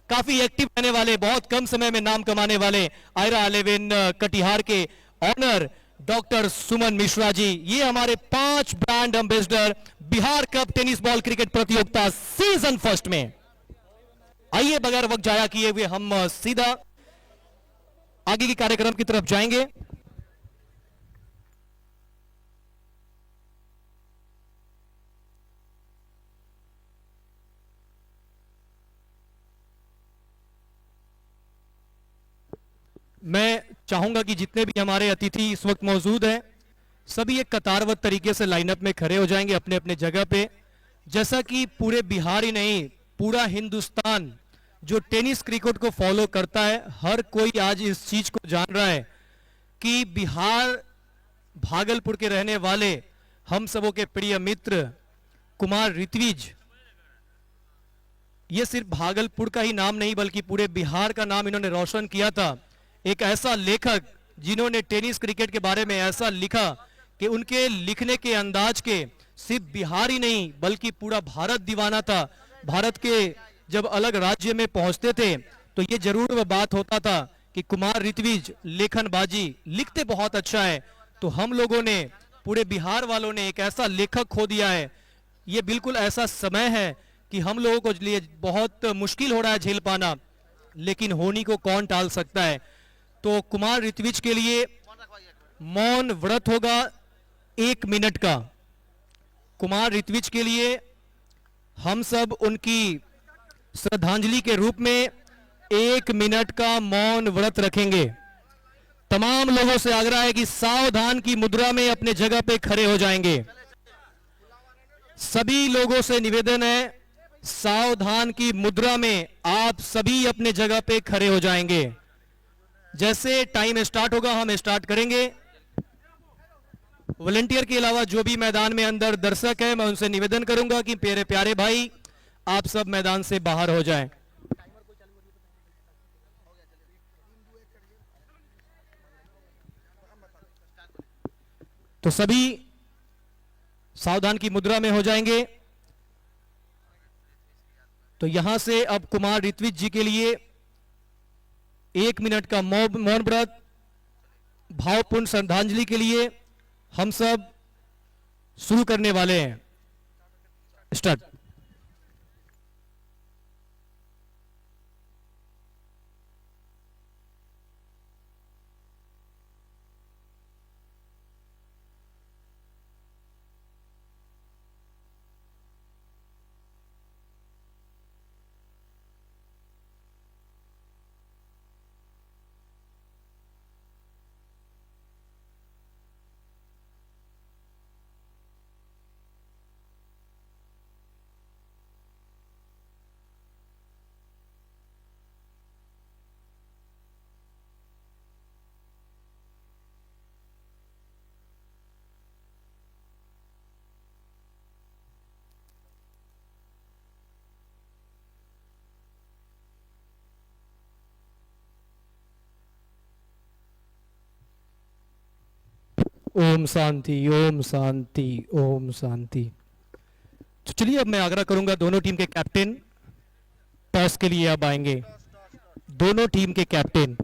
Speaker 4: काफी एक्टिव रहने वाले, बहुत कम समय में नाम कमाने वाले आयरा 11 कटिहार के ऑनर डॉक्टर सुमन मिश्रा जी। ये हमारे 5 brand ambassador Bihar cup tennis ball cricket प्रतियोगिता सीजन फर्स्ट में। आइए बगैर वक्त जाया किए हुए हम सीधा आगे के कार्यक्रम की तरफ जाएंगे। मैं चाहूंगा कि जितने भी हमारे अतिथि इस वक्त मौजूद हैं, सभी एक कतारबद्ध तरीके से लाइनअप में खड़े हो जाएंगे अपने अपने जगह पे। जैसा कि पूरे बिहार ही नहीं, पूरा हिंदुस्तान जो टेनिस क्रिकेट को फॉलो करता है, हर कोई आज इस चीज को जान रहा है कि बिहार भागलपुर के रहने वाले हम सबों के प्रिय मित्र कुमार ऋत्विज, ये सिर्फ भागलपुर का ही नाम नहीं बल्कि पूरे बिहार का नाम इन्होंने रोशन किया था। एक ऐसा लेखक जिन्होंने टेनिस क्रिकेट के बारे में ऐसा लिखा कि उनके लिखने के अंदाज के सिर्फ बिहार ही नहीं बल्कि पूरा भारत दीवाना था। भारत के जब अलग राज्य में पहुंचते थे तो ये जरूर वह बात होता था कि कुमार ऋत्विज लेखनबाजी लिखते बहुत अच्छा है। तो हम लोगों ने, पूरे बिहार वालों ने एक ऐसा लेखक खो दिया है। ये बिल्कुल ऐसा समय है कि हम लोगों को लिए बहुत मुश्किल हो रहा है झेल पाना, लेकिन होनी को कौन टाल सकता है। तो कुमार ऋत्विज के लिए मौन व्रत होगा 1 मिनट का। कुमार ऋत्विज के लिए हम सब उनकी श्रद्धांजलि के रूप में 1 मिनट का मौन व्रत रखेंगे। तमाम लोगों से आग्रह है कि सावधान की मुद्रा में अपने जगह पे खड़े हो जाएंगे। सभी लोगों से निवेदन है, सावधान की मुद्रा में आप सभी अपने जगह पे खड़े हो जाएंगे। जैसे टाइम स्टार्ट होगा हम स्टार्ट करेंगे। वॉलंटियर के अलावा जो भी मैदान में अंदर दर्शक है, मैं उनसे निवेदन करूंगा कि प्यारे प्यारे भाई आप सब मैदान से बाहर हो जाएं। तो सभी सावधान की मुद्रा में हो जाएंगे। तो यहां से अब कुमार ऋत्विज जी के लिए 1 मिनट का मौन व्रत भावपूर्ण श्रद्धांजलि के लिए हम सब शुरू करने वाले हैं। स्टार्ट। ओम शांति, ओम शांति, ओम शांति। तो चलिए अब मैं आग्रह करूंगा दोनों टीम के कैप्टन टॉस के लिए अब आएंगे। दोनों टीम के कैप्टन।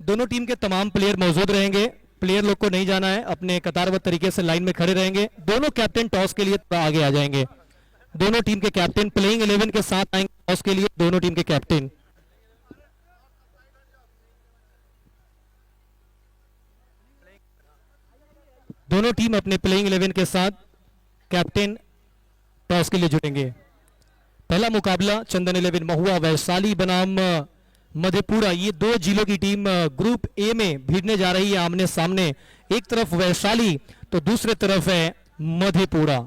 Speaker 4: दोनों टीम के तमाम प्लेयर मौजूद रहेंगे। प्लेयर लोग को नहीं जाना है, अपने कतारबद्ध तरीके से लाइन में खड़े रहेंगे। दोनों कैप्टन टॉस के लिए आगे आ जाएंगे। दोनों टीम के कैप्टन प्लेइंग 11 के साथ आएंगे टॉस के लिए। दोनों टीम के कैप्टन दोनों टीम अपने प्लेइंग 11 के साथ कैप्टन टॉस के लिए जुटेंगे। पहला मुकाबला चंदन 11 महुआ वैशाली बनाम मधेपुरा। ये 2 जिलों की टीम ग्रुप ए में भिड़ने जा रही है आमने सामने। एक तरफ वैशाली तो दूसरे तरफ है मधेपुरा।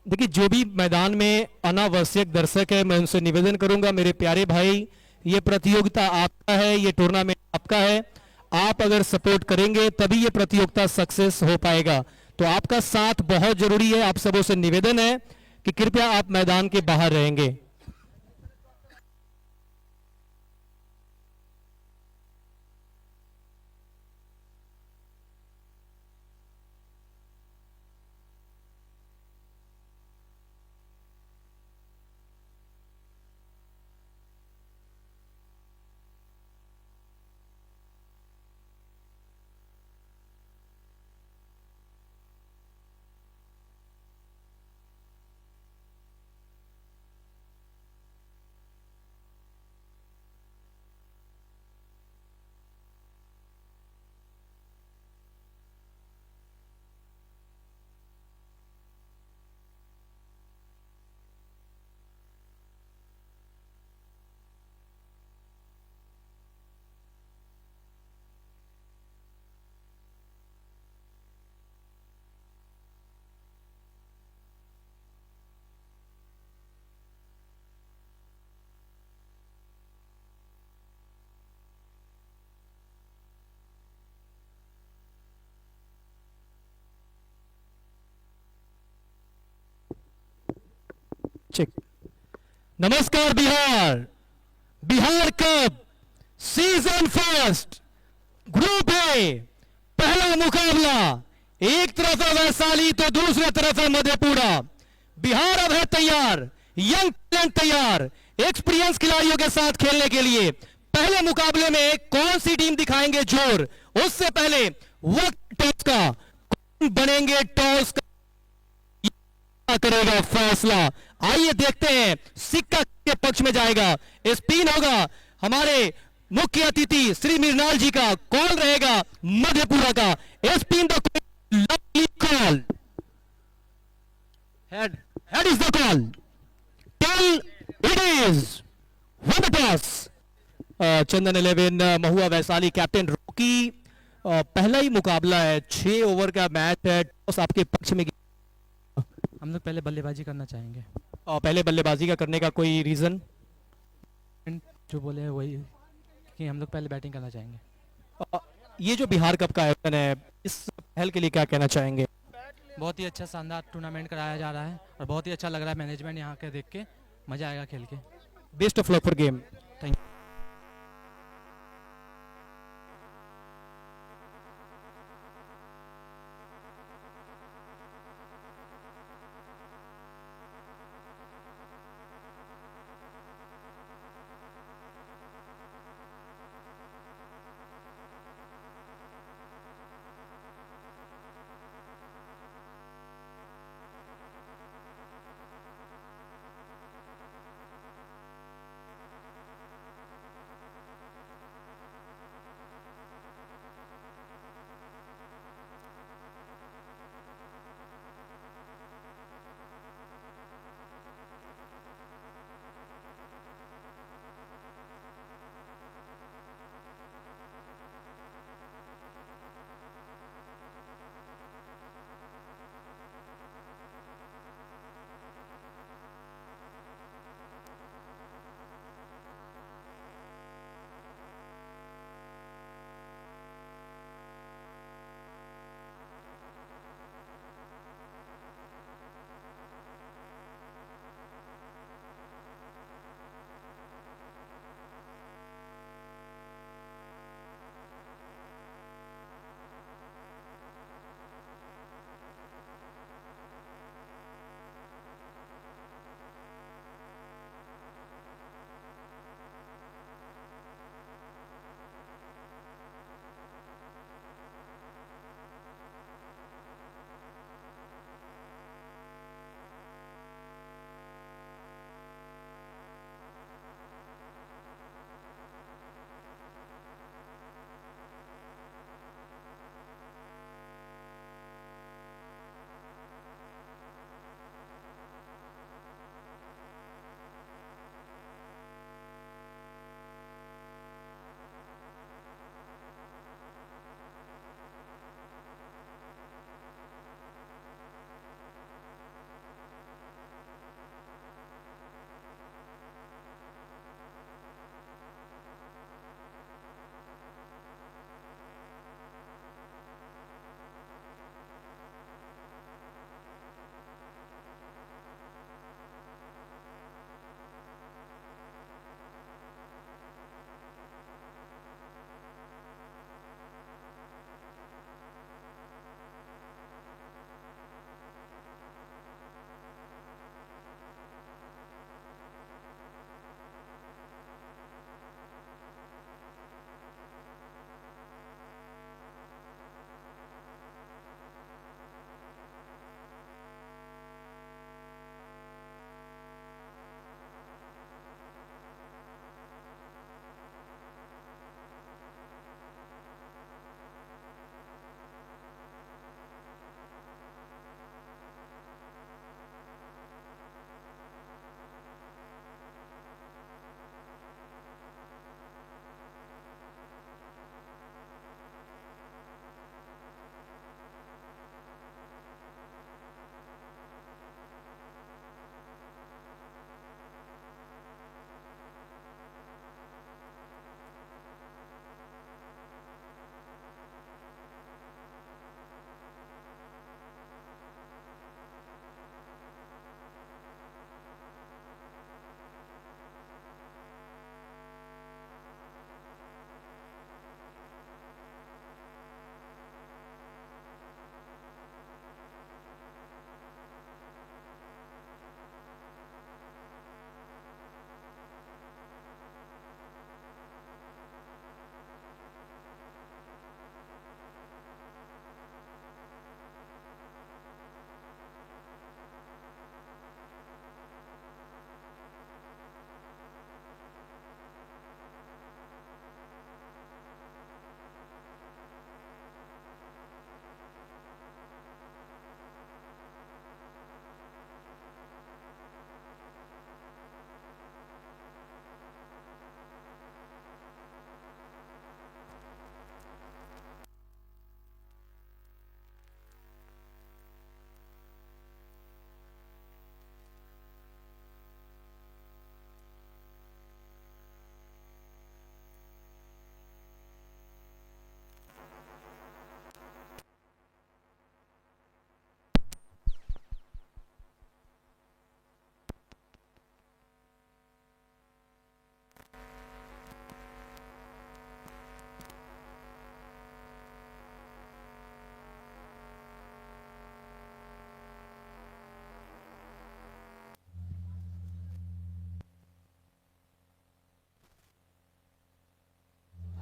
Speaker 4: देखिए, जो भी मैदान में अनावश्यक दर्शक है, मैं उनसे निवेदन करूंगा मेरे प्यारे भाई, ये प्रतियोगिता आपका है, ये टूर्नामेंट आपका है। आप अगर सपोर्ट करेंगे तभी ये प्रतियोगिता सक्सेस हो पाएगा। तो आपका साथ बहुत जरूरी है। आप सबों से निवेदन है कि कृपया आप मैदान के बाहर रहेंगे। चेक। नमस्कार Bihar. Bihar cup season first group A पहला मुकाबला। एक तरफ है वैशाली तो दूसरे तरफ है मधेपुरा। बिहार अब है तैयार यंग टैलेंट तैयार एक्सपीरियंस खिलाड़ियों के साथ खेलने के लिए। पहले मुकाबले में कौन सी टीम दिखाएंगे जोर, उससे पहले वक्त टॉस का, कौन बनेंगे टॉस का करेगा फैसला। आइए देखते हैं सिक्का के पक्ष में जाएगा। स्पिन होगा हमारे मुख्य अतिथि श्री मृणाल जी का, कॉल रहेगा मधेपुरा का। Spin the call, head is the call, tail it is one toss. Chandan 11 Mahua Vaishali captain Rocky. पहला ही मुकाबला है, 6 ओवर का मैच है, टॉस आपके पक्ष में।
Speaker 5: हम लोग पहले बल्लेबाजी करना चाहेंगे।
Speaker 4: पहले बल्लेबाजी का करने का कोई रीजन?
Speaker 5: जो बोले हैं वही कि हम लोग पहले बैटिंग करना चाहेंगे।
Speaker 4: ये जो बिहार कप का आयोजन है, इस पहल के लिए क्या कहना चाहेंगे?
Speaker 5: बहुत ही अच्छा शानदार टूर्नामेंट कराया जा रहा है और बहुत ही अच्छा लग रहा है मैनेजमेंट यहाँ के देख के, मजा आएगा खेल के।
Speaker 4: Best of luck for game.
Speaker 5: Thank you.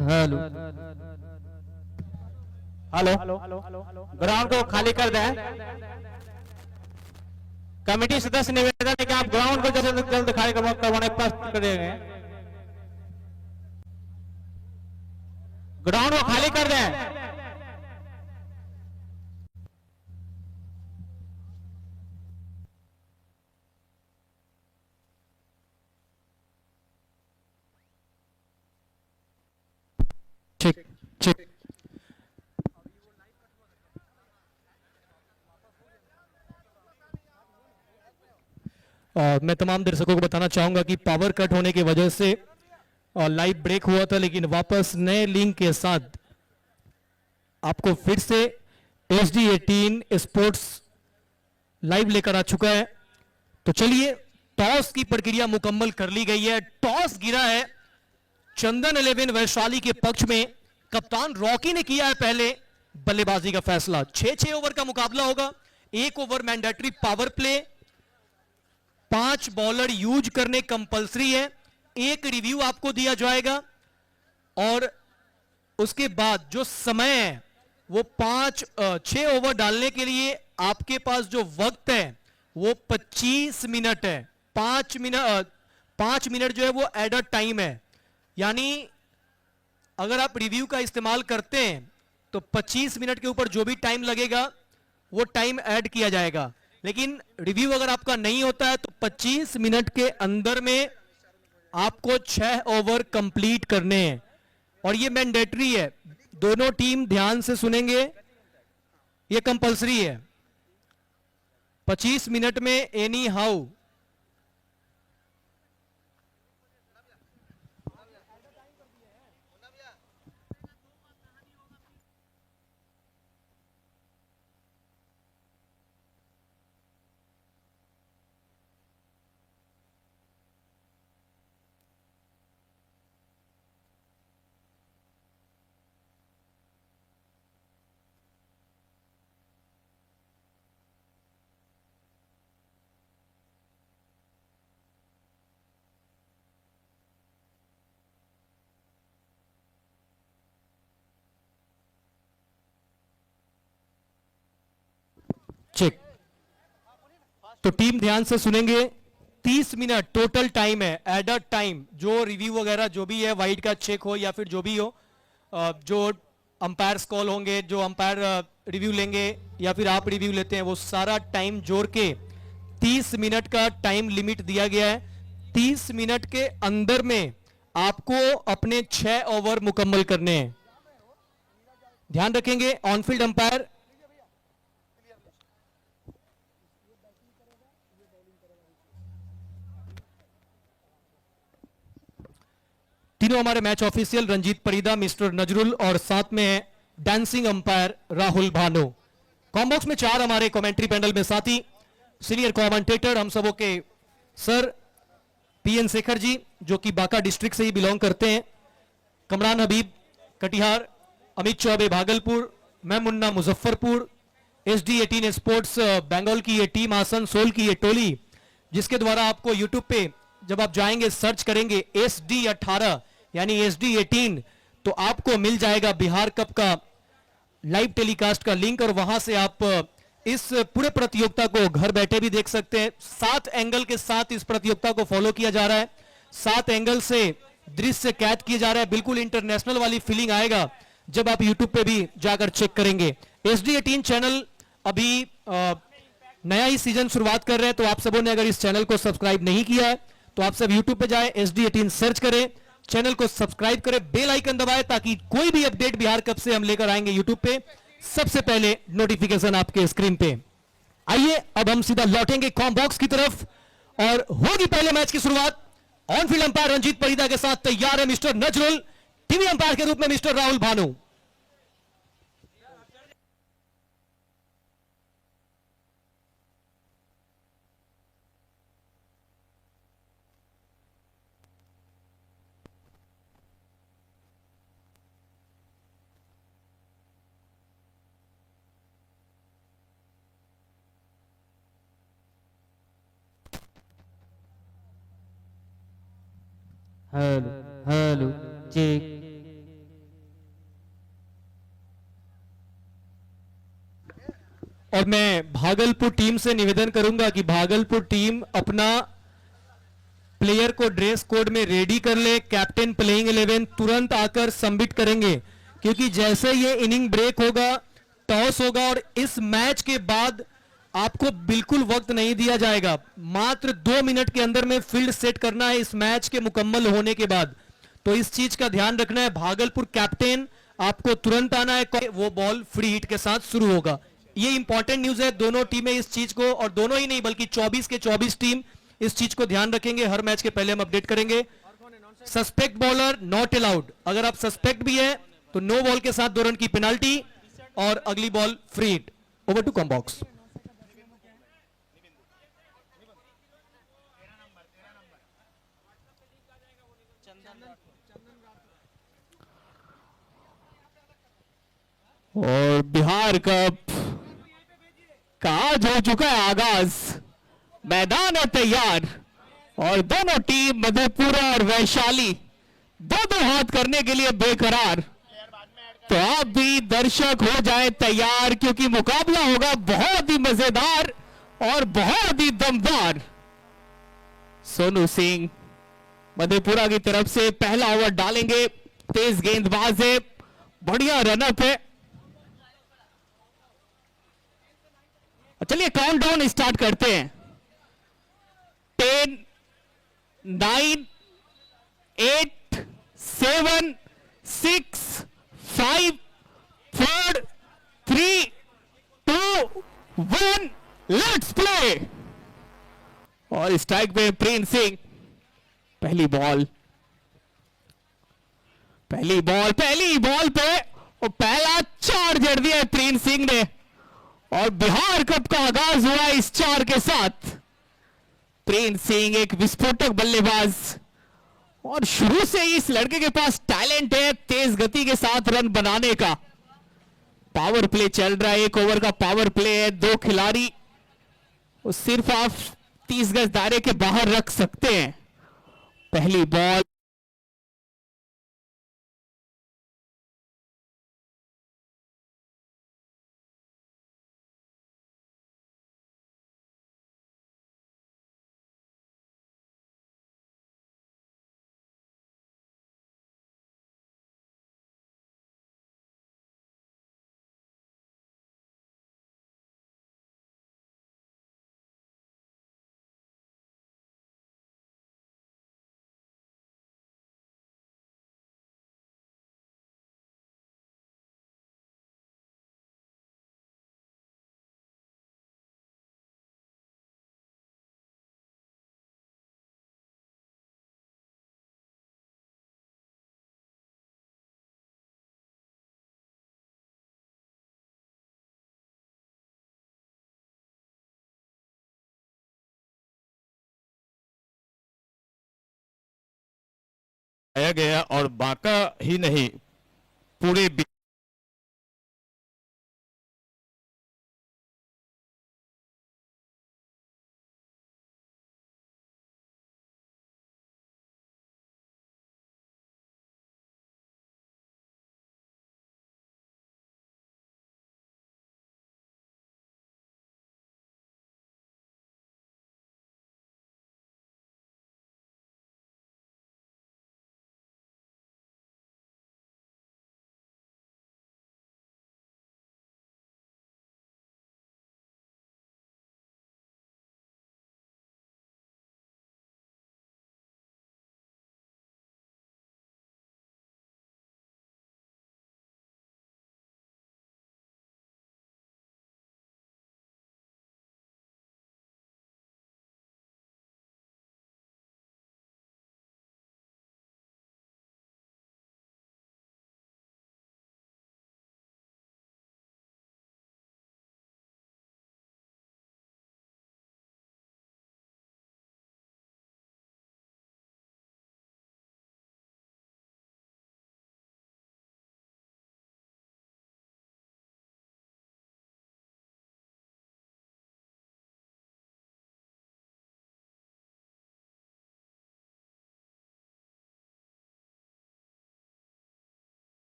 Speaker 4: Hello
Speaker 6: hello, ground को खाली कर दें। कमेटी सदस्य निवेदन है कि आप ग्राउंड को जल्द से जल्द खाली करवाने प्रयास करेंगे। ग्राउंड को खाली कर दें।
Speaker 4: ठीक ठीक। मैं तमाम दर्शकों को बताना चाहूंगा कि पावर कट होने की वजह से लाइव ब्रेक हुआ था, लेकिन वापस नए लिंक के साथ आपको फिर से SD18 स्पोर्ट्स लाइव लेकर आ चुका है। तो चलिए, टॉस की प्रक्रिया मुकम्मल कर ली गई है। टॉस गिरा है चंदन 11 वैशाली के पक्ष में। कप्तान रॉकी ने किया है पहले बल्लेबाजी का फैसला। 6-6 ओवर का मुकाबला होगा। 1 over mandatory power play, 5 bowler use करने कंपलसरी है। 1 रिव्यू आपको दिया जाएगा और उसके बाद जो समय है वो 6 ओवर डालने के लिए आपके पास जो वक्त है वो 25 मिनट है। 5 मिनट जो है वो एडर टाइम है, यानी अगर आप रिव्यू का इस्तेमाल करते हैं तो 25 मिनट के ऊपर जो भी टाइम लगेगा वो टाइम ऐड किया जाएगा। लेकिन रिव्यू अगर आपका नहीं होता है तो 25 मिनट के अंदर में आपको 6 ओवर कंप्लीट करने हैं और ये मैंडेटरी है। दोनों टीम ध्यान से सुनेंगे, ये कंपलसरी है। 25 मिनट में एनी हाउ चेक। तो टीम ध्यान से सुनेंगे। 30 मिनट टोटल टाइम है, एडर टाइम। जो रिव्यू वगैरह जो भी है, वाइड का चेक हो या फिर जो भी हो, जो अंपायर्स कॉल होंगे, जो अंपायर रिव्यू लेंगे या फिर आप रिव्यू लेते हैं, वो सारा टाइम जोड़ के 30 मिनट का टाइम लिमिट दिया गया है। 30 मिनट के अंदर में आपको अपने 6 ओवर मुकम्मल करने हैं। ध्यान रखेंगे ऑनफील्ड अंपायर तीनों हमारे match official Ranjit Parida, mister Nazrul और साथ में है dancing umpire Rahul Bhanu. Combox में 4 हमारे कमेंट्री पैनल में साथी, सीनियर कमेंटेटर हम सबों के सर PN शेखर जी जो कि बांका डिस्ट्रिक्ट से ही बिलोंग करते हैं, कमरान हबीब कटिहार, अमित चौबे भागलपुर, मैं मुन्ना मुजफ्फरपुर, SD18 स्पोर्ट्स बंगाल की ये टीम, आसनसोल की ये टोली, जिसके द्वारा आपको यूट्यूब पे जब आप जाएंगे सर्च करेंगे SD18 यानी SD18 तो आपको मिल जाएगा बिहार कप का लाइव टेलीकास्ट का लिंक और वहां से आप इस पूरे प्रतियोगिता को घर बैठे भी देख सकते हैं। 7 एंगल के साथ इस प्रतियोगिता को फॉलो किया जा रहा है। 7 एंगल से दृश्य कैद किया जा रहा है। बिल्कुल इंटरनेशनल वाली फीलिंग आएगा जब आप यूट्यूब पे भी जाकर चेक करेंगे। SD18 चैनल अभी नया ही सीजन शुरुआत कर रहे हैं, तो आप सबों ने अगर इस चैनल को सब्सक्राइब नहीं किया है तो आप सब यूट्यूब पे जाए, SD18 सर्च करें, चैनल को सब्सक्राइब करें, बेल आइकन दबाएं ताकि कोई भी अपडेट बिहार कप से हम लेकर आएंगे यूट्यूब पे सबसे पहले नोटिफिकेशन आपके स्क्रीन पे। आइए अब हम सीधा लौटेंगे कॉम्बॉक्स की तरफ और होगी पहले मैच की शुरुआत। On field umpire Ranjit Parida के साथ तैयार है मिस्टर नजरुल, टीवी अंपायर के रूप में mister Rahul Bhanu.
Speaker 7: Hello hello check
Speaker 4: और मैं भागलपुर टीम से निवेदन करूंगा कि भागलपुर टीम अपना प्लेयर को ड्रेस कोड में रेडी कर ले। कैप्टन प्लेइंग 11 तुरंत आकर सबमिट करेंगे, क्योंकि जैसे ये इनिंग ब्रेक होगा, टॉस होगा और इस मैच के बाद आपको बिल्कुल वक्त नहीं दिया जाएगा। मात्र 2 मिनट के अंदर में फील्ड सेट करना है इस मैच के मुकम्मल होने के बाद। तो इस चीज का ध्यान रखना है। भागलपुर कैप्टन, आपको तुरंत आना है। वो बॉल फ्री हिट के साथ शुरू होगा। ये इंपॉर्टेंट न्यूज है। दोनों टीमें इस चीज को, और दोनों ही नहीं बल्कि 24 के 24 टीम इस चीज को ध्यान रखेंगे। हर मैच के पहले हम अपडेट करेंगे। Suspect bowler not allowed. अगर आप सस्पेक्ट भी है तो नो बॉल के साथ 2 रन की पेनाल्टी और अगली ball free hit. Over to combox.
Speaker 6: और बिहार कप का आज हो चुका है आगाज। मैदान है तैयार और दोनों टीम मधेपुरा और वैशाली दो दो हाथ करने के लिए बेकरार। तो आप भी दर्शक हो जाए तैयार, क्योंकि मुकाबला होगा बहुत ही मजेदार और बहुत ही दमदार। सोनू सिंह मधेपुरा की तरफ से पहला ओवर डालेंगे। तेज गेंदबाज है, बढ़िया रनअप है। चलिए काउंटडाउन स्टार्ट करते हैं। 10, 9, 8, 7, 6, 5, 4, 3, 2, 1, लेट्स प्ले। और स्ट्राइक पे प्रिंस सिंह। पहली बॉल पे और पहला 4 जड़ दिया प्रिंस सिंह ने। और बिहार कप का आगाज हुआ इस 4 के साथ। प्रिंस सिंह एक विस्फोटक बल्लेबाज और शुरू से ही इस लड़के के पास टैलेंट है तेज गति के साथ रन बनाने का। पावर प्ले चल रहा है, 1 ओवर का पावर प्ले है। 2 खिलाड़ी सिर्फ आप 30 गज दायरे के बाहर रख सकते हैं। पहली बॉल
Speaker 2: आया गया और बांका ही नहीं पूरे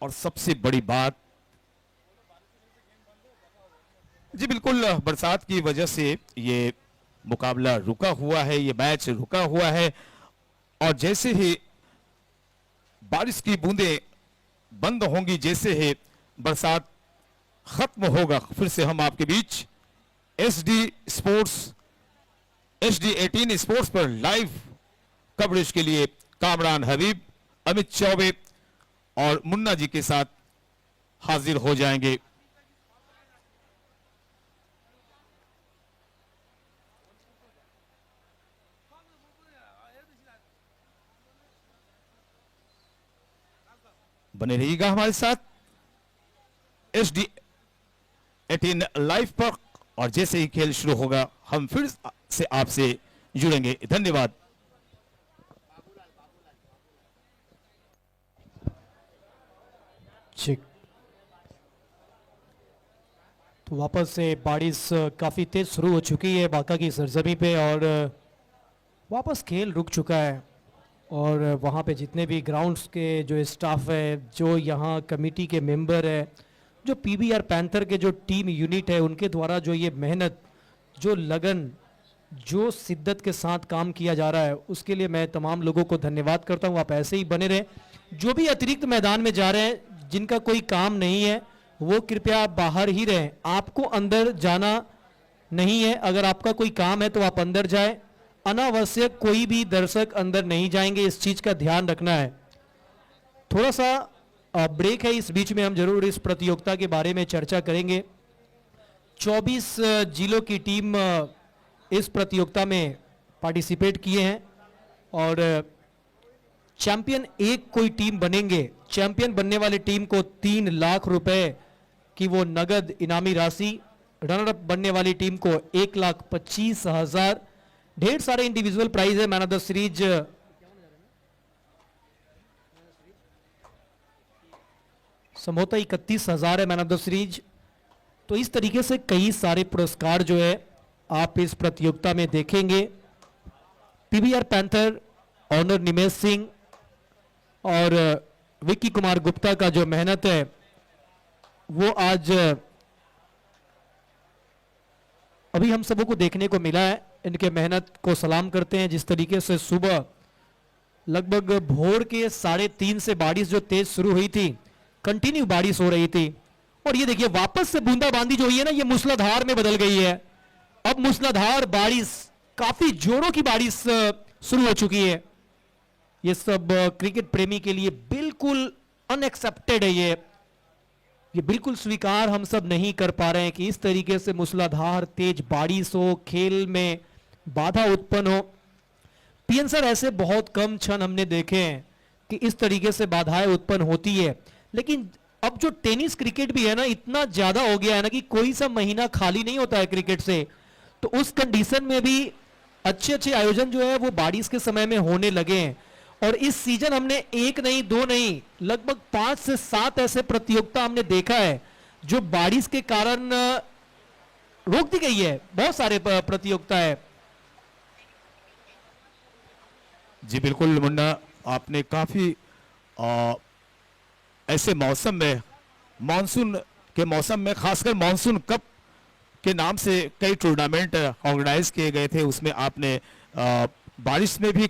Speaker 2: और सबसे बड़ी बात, जी बिल्कुल, बरसात की वजह से ये मुकाबला रुका हुआ है, ये मैच रुका हुआ है। और जैसे ही बारिश की बूंदें बंद होंगी, जैसे ही बरसात खत्म होगा, फिर से हम आपके बीच HD 18 स्पोर्ट्स पर लाइव कवरेज के लिए कामरान हबीब, अमित चौबे और मुन्ना जी के साथ हाजिर हो जाएंगे। बने रहिएगा हमारे साथ HD 18 लाइव पर, और जैसे ही खेल शुरू होगा हम फिर से आपसे जुड़ेंगे। धन्यवाद।
Speaker 4: ठीक, तो वापस से बारिश काफ़ी तेज शुरू हो चुकी है बांका की सरजमी पे, और वापस खेल रुक चुका है। और वहाँ पे जितने भी ग्राउंड्स के जो स्टाफ है, जो यहाँ कमेटी के मेंबर है, जो PBR पैंथर के जो टीम यूनिट है, उनके द्वारा जो ये मेहनत, जो लगन, जो शिद्दत के साथ काम किया जा रहा है, उसके लिए मैं तमाम लोगों को धन्यवाद करता हूँ। आप ऐसे ही बने रहें। जो भी अतिरिक्त मैदान में जा रहे हैं, जिनका कोई काम नहीं है, वो कृपया बाहर ही रहें। आपको अंदर जाना नहीं है। अगर आपका कोई काम है तो आप अंदर जाएं। अनावश्यक कोई भी दर्शक अंदर नहीं जाएंगे, इस चीज़ का ध्यान रखना है। थोड़ा सा ब्रेक है, इस बीच में हम जरूर इस प्रतियोगिता के बारे में चर्चा करेंगे। 24 जिलों की टीम इस प्रतियोगिता में पार्टिसिपेट किए हैं, और चैंपियन एक कोई टीम बनेंगे। चैंपियन बनने वाली टीम को 3 लाख रुपए की वो नगद इनामी राशि, रनर अप बनने वाली टीम को 1,25,000। ढेर सारे इंडिविजुअल प्राइज है। मैन ऑफ द सीरीज संभवतः 31,000 है मैन ऑफ द सीरीज। तो इस तरीके से कई सारे पुरस्कार जो है आप इस प्रतियोगिता में देखेंगे। PBR पैंथर ऑनर निमेश सिंह और विक्की कुमार गुप्ता का जो मेहनत है, वो आज अभी हम सबों को देखने को मिला है। इनके मेहनत को सलाम करते हैं। जिस तरीके से सुबह लगभग भोर के 3:30 से बारिश जो तेज शुरू हुई थी, कंटिन्यू बारिश हो रही थी, और ये देखिए वापस से बूंदाबांदी जो हुई है ना, ये मूसलाधार में बदल गई है। अब मूसलाधार बारिश, काफी जोरों की बारिश शुरू हो चुकी है। ये सब क्रिकेट प्रेमी के लिए बिल्कुल अनएक्सेप्टेड है। ये बिल्कुल स्वीकार हम सब नहीं कर पा रहे हैं कि इस तरीके से मूसलाधार तेज बारिश हो, खेल में बाधा उत्पन्न हो। पीएन सर, ऐसे बहुत कम क्षण हमने देखे हैं कि इस तरीके से बाधाएं उत्पन्न होती है। लेकिन अब जो टेनिस क्रिकेट भी है ना, इतना ज्यादा हो गया है ना कि कोई सा महीना खाली नहीं होता है क्रिकेट से। तो उस कंडीशन में भी अच्छे अच्छे आयोजन जो है वो बारिश के समय में होने लगे हैं। और इस सीजन हमने 1 नहीं 2 नहीं, लगभग 5 से 7 ऐसे प्रतियोगिता हमने देखा है जो बारिश के कारण रोक दी गई है। बहुत सारे प्रतियोगिता है।
Speaker 2: जी बिल्कुल मुन्ना, आपने काफी ऐसे मौसम में, मानसून के मौसम में, खासकर मानसून कप के नाम से कई टूर्नामेंट ऑर्गेनाइज किए गए थे। उसमें आपने बारिश में भी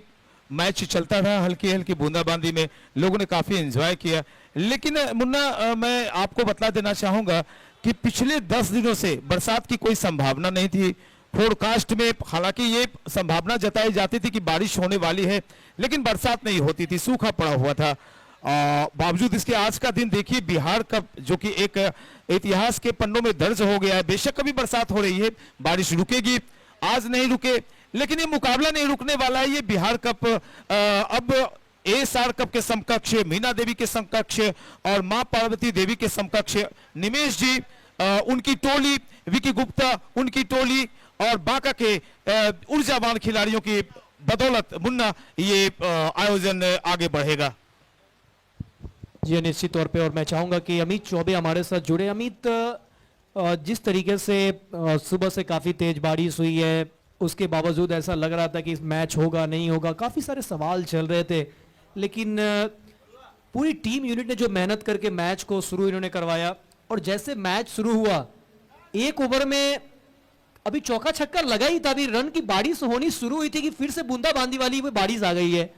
Speaker 2: मैच चलता रहा, हल्की हल्की बूंदाबांदी में लोगों ने काफी एंजॉय किया। लेकिन मुन्ना, मैं आपको बता देना चाहूंगा कि पिछले 10 दिनों से बरसात की कोई संभावना नहीं थी। फोरकास्ट में हालांकि ये संभावना जताई जाती थी कि बारिश होने वाली है, लेकिन बरसात नहीं होती थी, सूखा पड़ा हुआ था। बावजूद इसके आज का दिन देखिए, बिहार कप जो कि एक इतिहास के पन्नों में दर्ज हो गया है। बेशक अभी बरसात हो रही है, बारिश रुकेगी, आज नहीं रुके, लेकिन ये मुकाबला नहीं रुकने वाला है। ये बिहार कप अब ASR कप के समकक्ष, मीना देवी के समकक्ष और मां पार्वती देवी के समकक्ष निमेश जी, उनकी टोली, विकी गुप्ता उनकी टोली और बांका के ऊर्जावान खिलाड़ियों की बदौलत मुन्ना ये आयोजन आगे बढ़ेगा।
Speaker 4: जी निश्चित तौर पे। और मैं चाहूंगा कि अमित चौबे हमारे साथ जुड़े। अमित, जिस तरीके से सुबह से काफी तेज बारिश हुई है, उसके बावजूद ऐसा लग रहा था कि मैच होगा नहीं होगा, काफी सारे सवाल चल रहे थे, लेकिन पूरी टीम यूनिट ने जो मेहनत करके मैच को शुरू इन्होंने करवाया, और जैसे मैच शुरू हुआ एक ओवर में अभी चौका छक्का लगा ही था, अभी रन की बारिश होनी शुरू हुई थी कि फिर से बूंदाबांदी वाली वो बारिश आ गई है।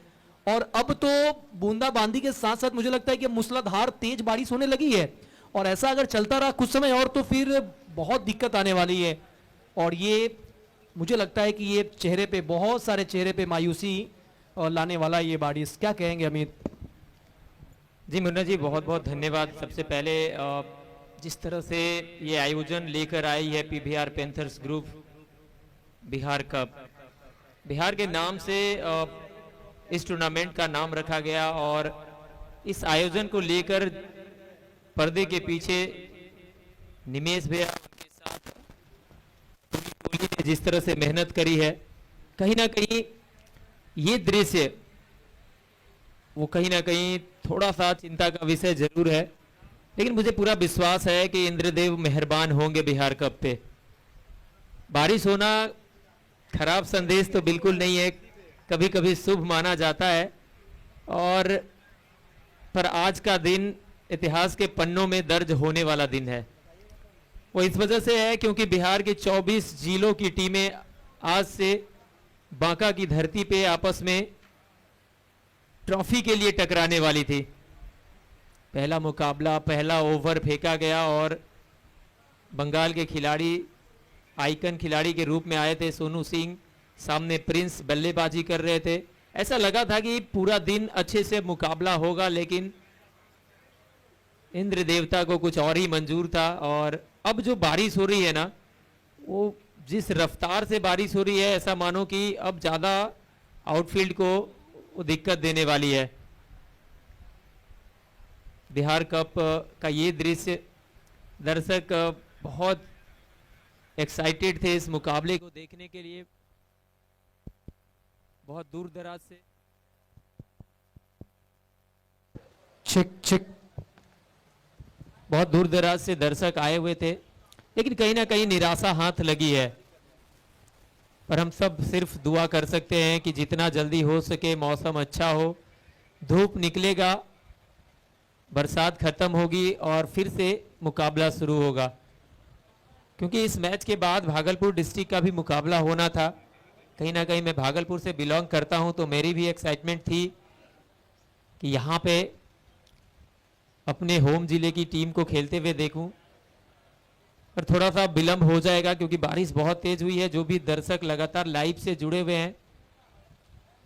Speaker 4: और अब तो बूंदाबांदी के साथ साथ मुझे लगता है कि मूसलाधार तेज बारिश होने लगी है, और ऐसा अगर चलता रहा कुछ समय और तो फिर बहुत दिक्कत आने वाली है। और ये मुझे लगता है कि ये चेहरे पे, बहुत सारे चेहरे पे मायूसी लाने वाला ये बारिश। क्या कहेंगे अमित?
Speaker 7: जी मुन्ना जी, बहुत बहुत धन्यवाद। सबसे पहले जिस तरह से ये आयोजन लेकर आई है PVR panthers group Bihar cup, Bihar के नाम से इस टूर्नामेंट का नाम रखा गया, और इस आयोजन को लेकर पर्दे के पीछे निमेश भैया के साथ पूरी टोली ने जिस तरह से मेहनत करी है, कहीं ना कहीं ये दृश्य वो कहीं ना कहीं थोड़ा सा चिंता का विषय जरूर है, लेकिन मुझे पूरा विश्वास है कि इंद्रदेव मेहरबान होंगे बिहार कप पे। बारिश होना खराब संदेश तो बिल्कुल नहीं है, कभी कभी शुभ माना जाता है, और पर आज का दिन इतिहास के पन्नों में दर्ज होने वाला दिन है। वो इस वजह से है क्योंकि बिहार के 24 जिलों की टीमें आज से बांका की धरती पे आपस में ट्रॉफी के लिए टकराने वाली थी। पहला मुकाबला, पहला ओवर फेंका गया और बंगाल के खिलाड़ी आइकन खिलाड़ी के रूप में आए थे सोनू सिंह, सामने प्रिंस बल्लेबाजी कर रहे थे। ऐसा लगा था कि पूरा दिन अच्छे से मुकाबला होगा, लेकिन इंद्र देवता को कुछ और ही मंजूर था। और अब जो बारिश हो रही है ना, वो जिस रफ्तार से बारिश हो रही है, ऐसा मानो कि अब ज्यादा आउटफील्ड को वो दिक्कत देने वाली है। बिहार कप का ये दृश्य, दर्शक बहुत एक्साइटेड थे इस मुकाबले को देखने के लिए, बहुत दूर दराज से। बहुत दूर दराज से दर्शक आए हुए थे, लेकिन कहीं ना कहीं निराशा हाथ लगी है। पर हम सब सिर्फ दुआ कर सकते हैं कि जितना जल्दी हो सके मौसम अच्छा हो, धूप निकलेगा, बरसात खत्म होगी और फिर से मुकाबला शुरू होगा। क्योंकि इस मैच के बाद भागलपुर डिस्ट्रिक्ट का भी मुकाबला होना था। कहीं ना कहीं मैं भागलपुर से बिलोंग करता हूं, तो मेरी भी एक्साइटमेंट थी कि यहाँ पे अपने होम जिले की टीम को खेलते हुए देखूं। पर थोड़ा सा विलंब हो जाएगा क्योंकि बारिश बहुत तेज हुई है। जो भी दर्शक लगातार लाइव से जुड़े हुए हैं,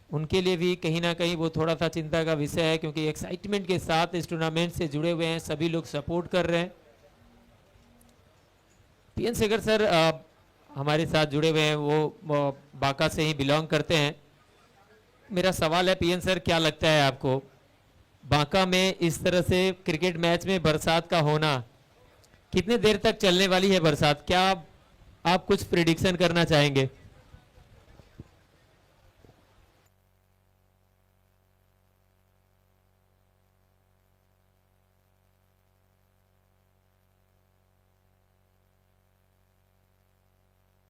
Speaker 7: उनके लिए भी कहीं ना कहीं वो थोड़ा सा चिंता का विषय है, क्योंकि एक्साइटमेंट के साथ इस टूर्नामेंट से जुड़े हुए हैं, सभी लोग सपोर्ट कर रहे हैं। पीएन शेखर सर हमारे साथ जुड़े हुए हैं, वो बांका से ही बिलोंग करते हैं। मेरा सवाल है पीएन सर, क्या लगता है आपको बांका में इस तरह से क्रिकेट मैच में बरसात का होना कितने देर तक चलने वाली है बरसात? क्या आप कुछ प्रिडिक्शन करना चाहेंगे?